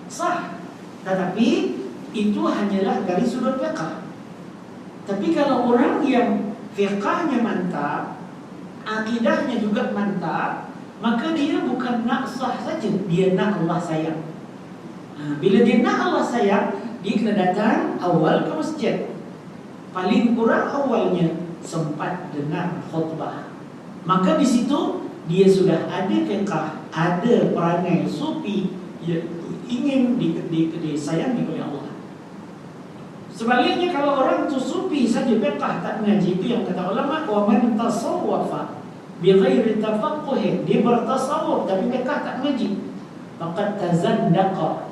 sah. Tetapi itu hanyalah dari sudut fiqh. Tapi kalau orang yang fiqhnya mantap, akidahnya juga mantap, maka dia bukan nak sah saja, dia nak Allah sayang. Bila dia nak Allah sayang, dia kena datang awal ke masjid, paling kurang awalnya sempat dengar khutbah. Maka di situ dia sudah ada fiqh, ada perangai sufi yang ingin disayangi oleh Allah. Sebaliknya kalau orang tu sufi saja fiqh tak mengaji, itu yang kata ulama, wa man tasawwafa bi ghairi tafaqquh, dia bertasawuf tapi fiqh tak mengaji, faqad tazandaqa.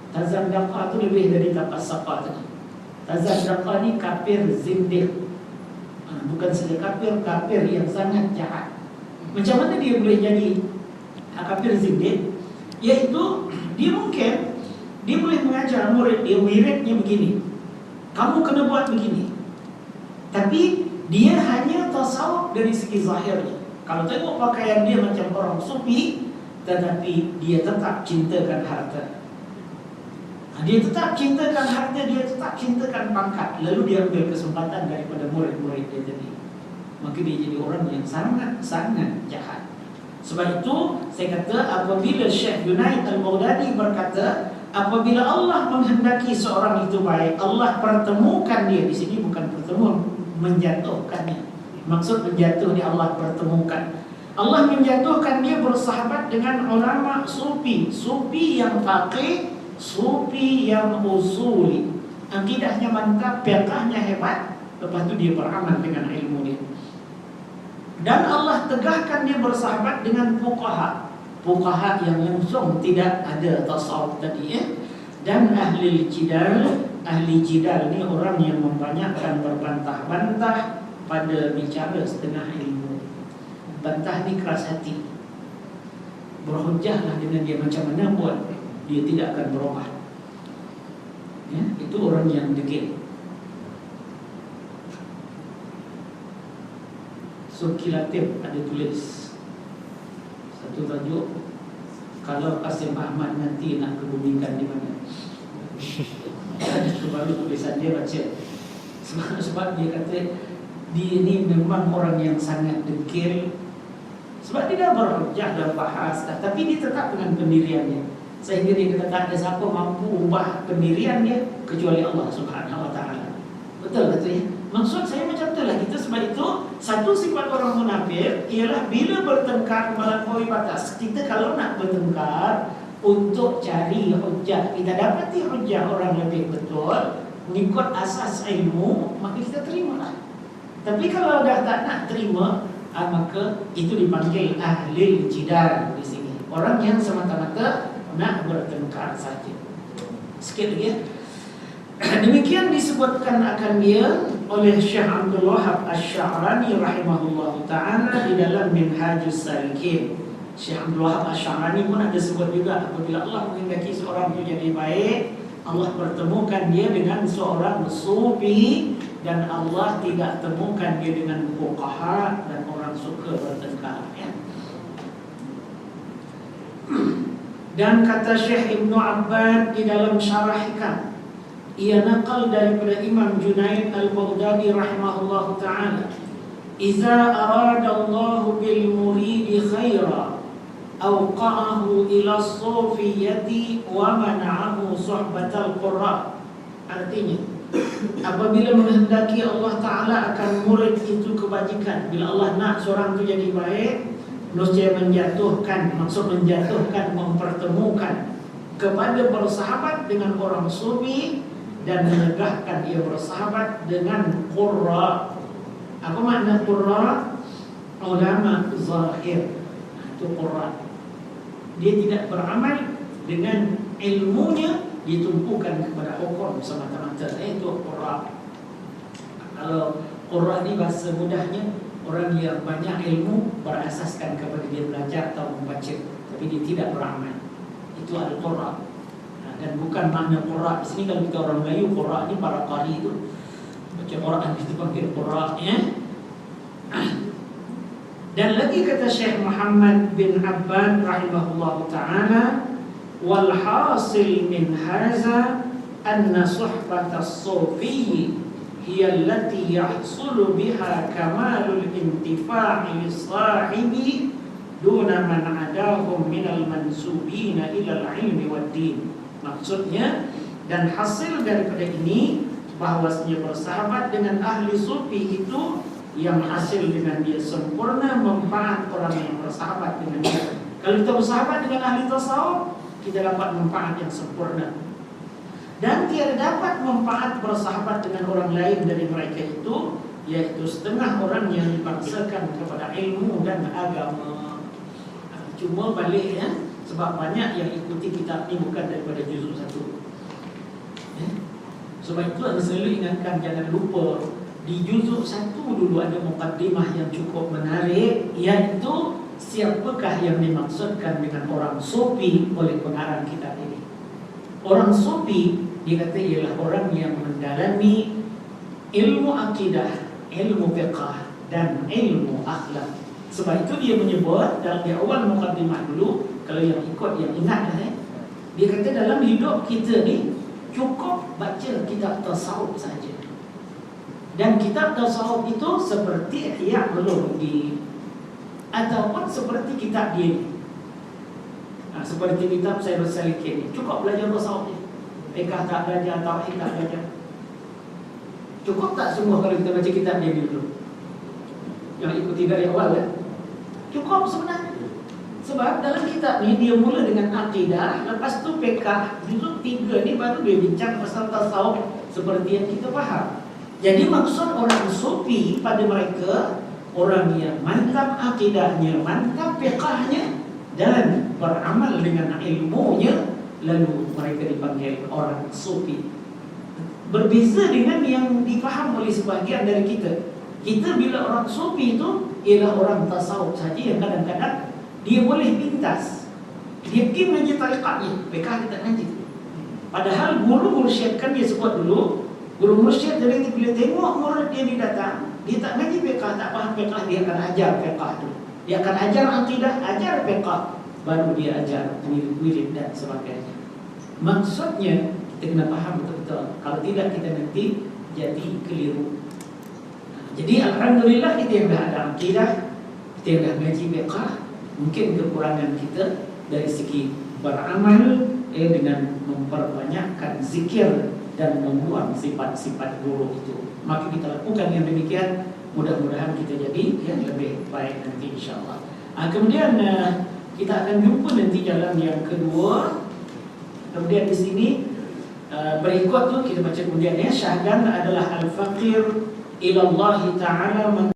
Tazandaqa itu lebih dari tafassaqa tadi. Tazandaqa ni kafir zindiq, bukan saja kafir yang sangat jahat. Macam mana dia boleh jadi kafir zindiq? Iaitu dia mungkin dia boleh mengajar murid dia, wiridnya begini, kamu kena buat begini, tapi dia hanya tasawuf dari segi zahirnya. Kalau tengok pakaian dia macam orang sufi, tetapi dia tetap cintakan harta. Dia tetap cintakan harta, dia tetap cintakan pangkat. Lalu dia ambil kesempatan daripada murid-murid dia tadi, maka dia jadi orang yang sangat-sangat jahat. Sebab itu saya kata, apabila Syekh Junaid Al-Baghdadi berkata, apabila Allah menghendaki seorang itu baik, Allah pertemukan dia. Di sini bukan pertemuan menjatuhkannya, Maksud menjatuh ni Allah pertemukan. Allah menjatuhkan dia bersahabat dengan ulama sufi. Sufi yang faqih, sufi yang usuli. Akidahnya mantap, fiqhnya hebat. Lepas tu dia beramal dengan ilmu dia. Dan Allah tegakkan dia bersahabat dengan fuqaha. Fuqaha yang langsung tidak ada tasawuf tadi Dan ahli jidal. Ahli jidal ni orang yang membanyakkan berbantah-bantah pada bicara setengah ilmu. Bantah ni keras hati, berhujahlah dengan dia macam mana pun dia tidak akan berubah. Itu orang yang degil. Suki Latif ada tulis satu tajuk, kalau Qasim Ahmad nanti nak kebumikan di mana. Itu baru tulisan dia baca. Sebab dia kata dia ni memang orang yang sangat degil. Sebab dia dah berhujah, dah bahas dah, tapi dia tetap dengan pendiriannya. Sehingga dia kata tak ada siapa mampu ubah pendirian dia kecuali Allah Subhanahu Wa Taala. Betul kata ya? Maksud saya macam tu lah kita. Sebab itu satu sifat orang munafik ialah bila bertengkar melampaui batas. Kita kalau nak bertengkar untuk cari hujah, kita dapati hujah orang lebih betul mengikut asas ilmu, maka kita terimalah. Tapi kalau dah tak nak terima, maka itu dipanggil ahli jidal di sini. Orang yang semata-mata nak bertengkar saja. Sikit lagi ya. Demikian disebutkan akan dia oleh Syekh Abdul Wahab Asy-Sya'rani rahimahullah ta'ala di dalam Minhajus Salikin. Syekh Abdul Wahab Asy-Sya'rani pun ada sebut juga, apabila Allah menghendaki seorang itu jadi baik, Allah pertemukan dia dengan seorang sufi, dan Allah tidak temukan dia dengan fuqaha dan orang suka bertengkar ya. Dan kata Syekh Ibnu Abbad di dalam Syarah Hikam, ia nakal daripada Imam Junaid Al-Baghdadi rahimahullahu ta'ala, "Iza arada Allahu bil muridi khaira awqa'ahu ila sufiyati wa mana'ahu suhbatal qurra." Artinya, apabila menghendaki Allah Ta'ala akan murid itu kebajikan, bila Allah nak seorang itu jadi baik, nescaya menjatuhkan, maksud menjatuhkan, mempertemukan kepada bersahabat dengan orang sufi, dan menegakkan ia bersahabat dengan qurra. Apa makna qurra? Ulama zahir. Itu qurra. Dia tidak beramal dengan ilmunya, ditumpukan kepada hukum semata-mata. Itu qurra. Kalau qurra ni bahasa mudahnya, orang yang banyak ilmu berasaskan kepada dia belajar atau membaca, tapi dia tidak beramal. Itu al-qurra. Dan bukan makna qurra di sini. Kalau kita orang Melayu, qurra ni para qari tu, baca Quran kita panggil qurra ya. Dan lagi kata Syekh Muhammad bin Abban rahimahullahu ta'ala, wal hasil min haza anna suhbatas sufi hiya allati yahsulu biha kamalul intifa'i lis-sahibi duna man adahum minal mansubina ilal ilmi wad din. Maksudnya, dan hasil daripada ini bahwasanya bersahabat dengan ahli sufi itu yang hasil dengan dia sempurna manfaat orang yang bersahabat dengan dia. Kalau kita bersahabat dengan ahli tasawuf, kita dapat manfaat yang sempurna. Dan tiada dapat manfaat bersahabat dengan orang lain dari mereka itu, yaitu setengah orang yang dipaksakan kepada ilmu dan agama. Cuma balik ya, sebab banyak yang ikuti kitab ini bukan daripada juzuk 1 ya. Sebab itu anda selalu ingatkan, jangan lupa di juzuk 1 dulu ada muqaddimah yang cukup menarik, iaitu siapakah yang dimaksudkan dengan orang sufi oleh pengarang kitab ini. Orang sufi dia kata ialah orang yang mendalami ilmu akidah, ilmu fiqh dan ilmu akhlak. Sebab itu dia menyebut dalam di awal muqaddimah dulu, kalau yang ikut yang ingat dia kata dalam hidup kita ni cukup baca kitab tasawuf saja. Dan kitab tasawuf itu seperti Ihya Ulumuddin ataupun seperti kitab dia ni. Seperti kitab Sayyid Salikin ni, cukup belajar tasawuf ni. Fiqh tak belajar, tauhid tak belajar. Cukup tak semua kalau kita baca kitab dia dulu? yang ikuti dari awal ya. Cukup sebenarnya. Sebab dalam kitab ni dia mula dengan akidah, lepas tu fiqh, juzuk 3 ni baru dia bincang pasal tasawuf seperti yang kita faham. Jadi maksud orang sufi pada mereka orang yang mantap akidahnya, mantap fiqhnya dan beramal dengan ilmunya, lalu mereka dipanggil orang sufi. Berbeza dengan yang difaham oleh sebahagian dari kita. Kita bila orang sufi itu ialah orang tasawuf saja yang kadang-kadang dia boleh pintas. Dia pergi mengaji tarikatnya, fiqh dia tak ngaji. Padahal guru mursyidkan dia sebut dulu. Guru mursyid jadi bila tengok murid dia datang, dia tak ngaji fiqh, tak faham fiqh, dia akan ajar fiqh tu. Dia akan ajar akidah, ajar fiqh, baru dia ajar wirid dan sebagainya. Maksudnya kita kena faham betul-betul. Kalau tidak kita nanti jadi keliru. Jadi alhamdulillah kita yang dah ada akidah, kita yang dah ngaji fiqh. Mungkin kekurangan kita dari segi beramal dengan memperbanyakkan zikir dan membuang sifat-sifat buruk itu. Maka kita lakukan yang demikian, mudah-mudahan kita jadi yang lebih baik nanti insyaAllah. Kemudian kita akan jumpa nanti jalan yang kedua. Kemudian di sini berikut tu kita baca kemudian ya, syahdan adalah al-faqir ila Allah Ta'ala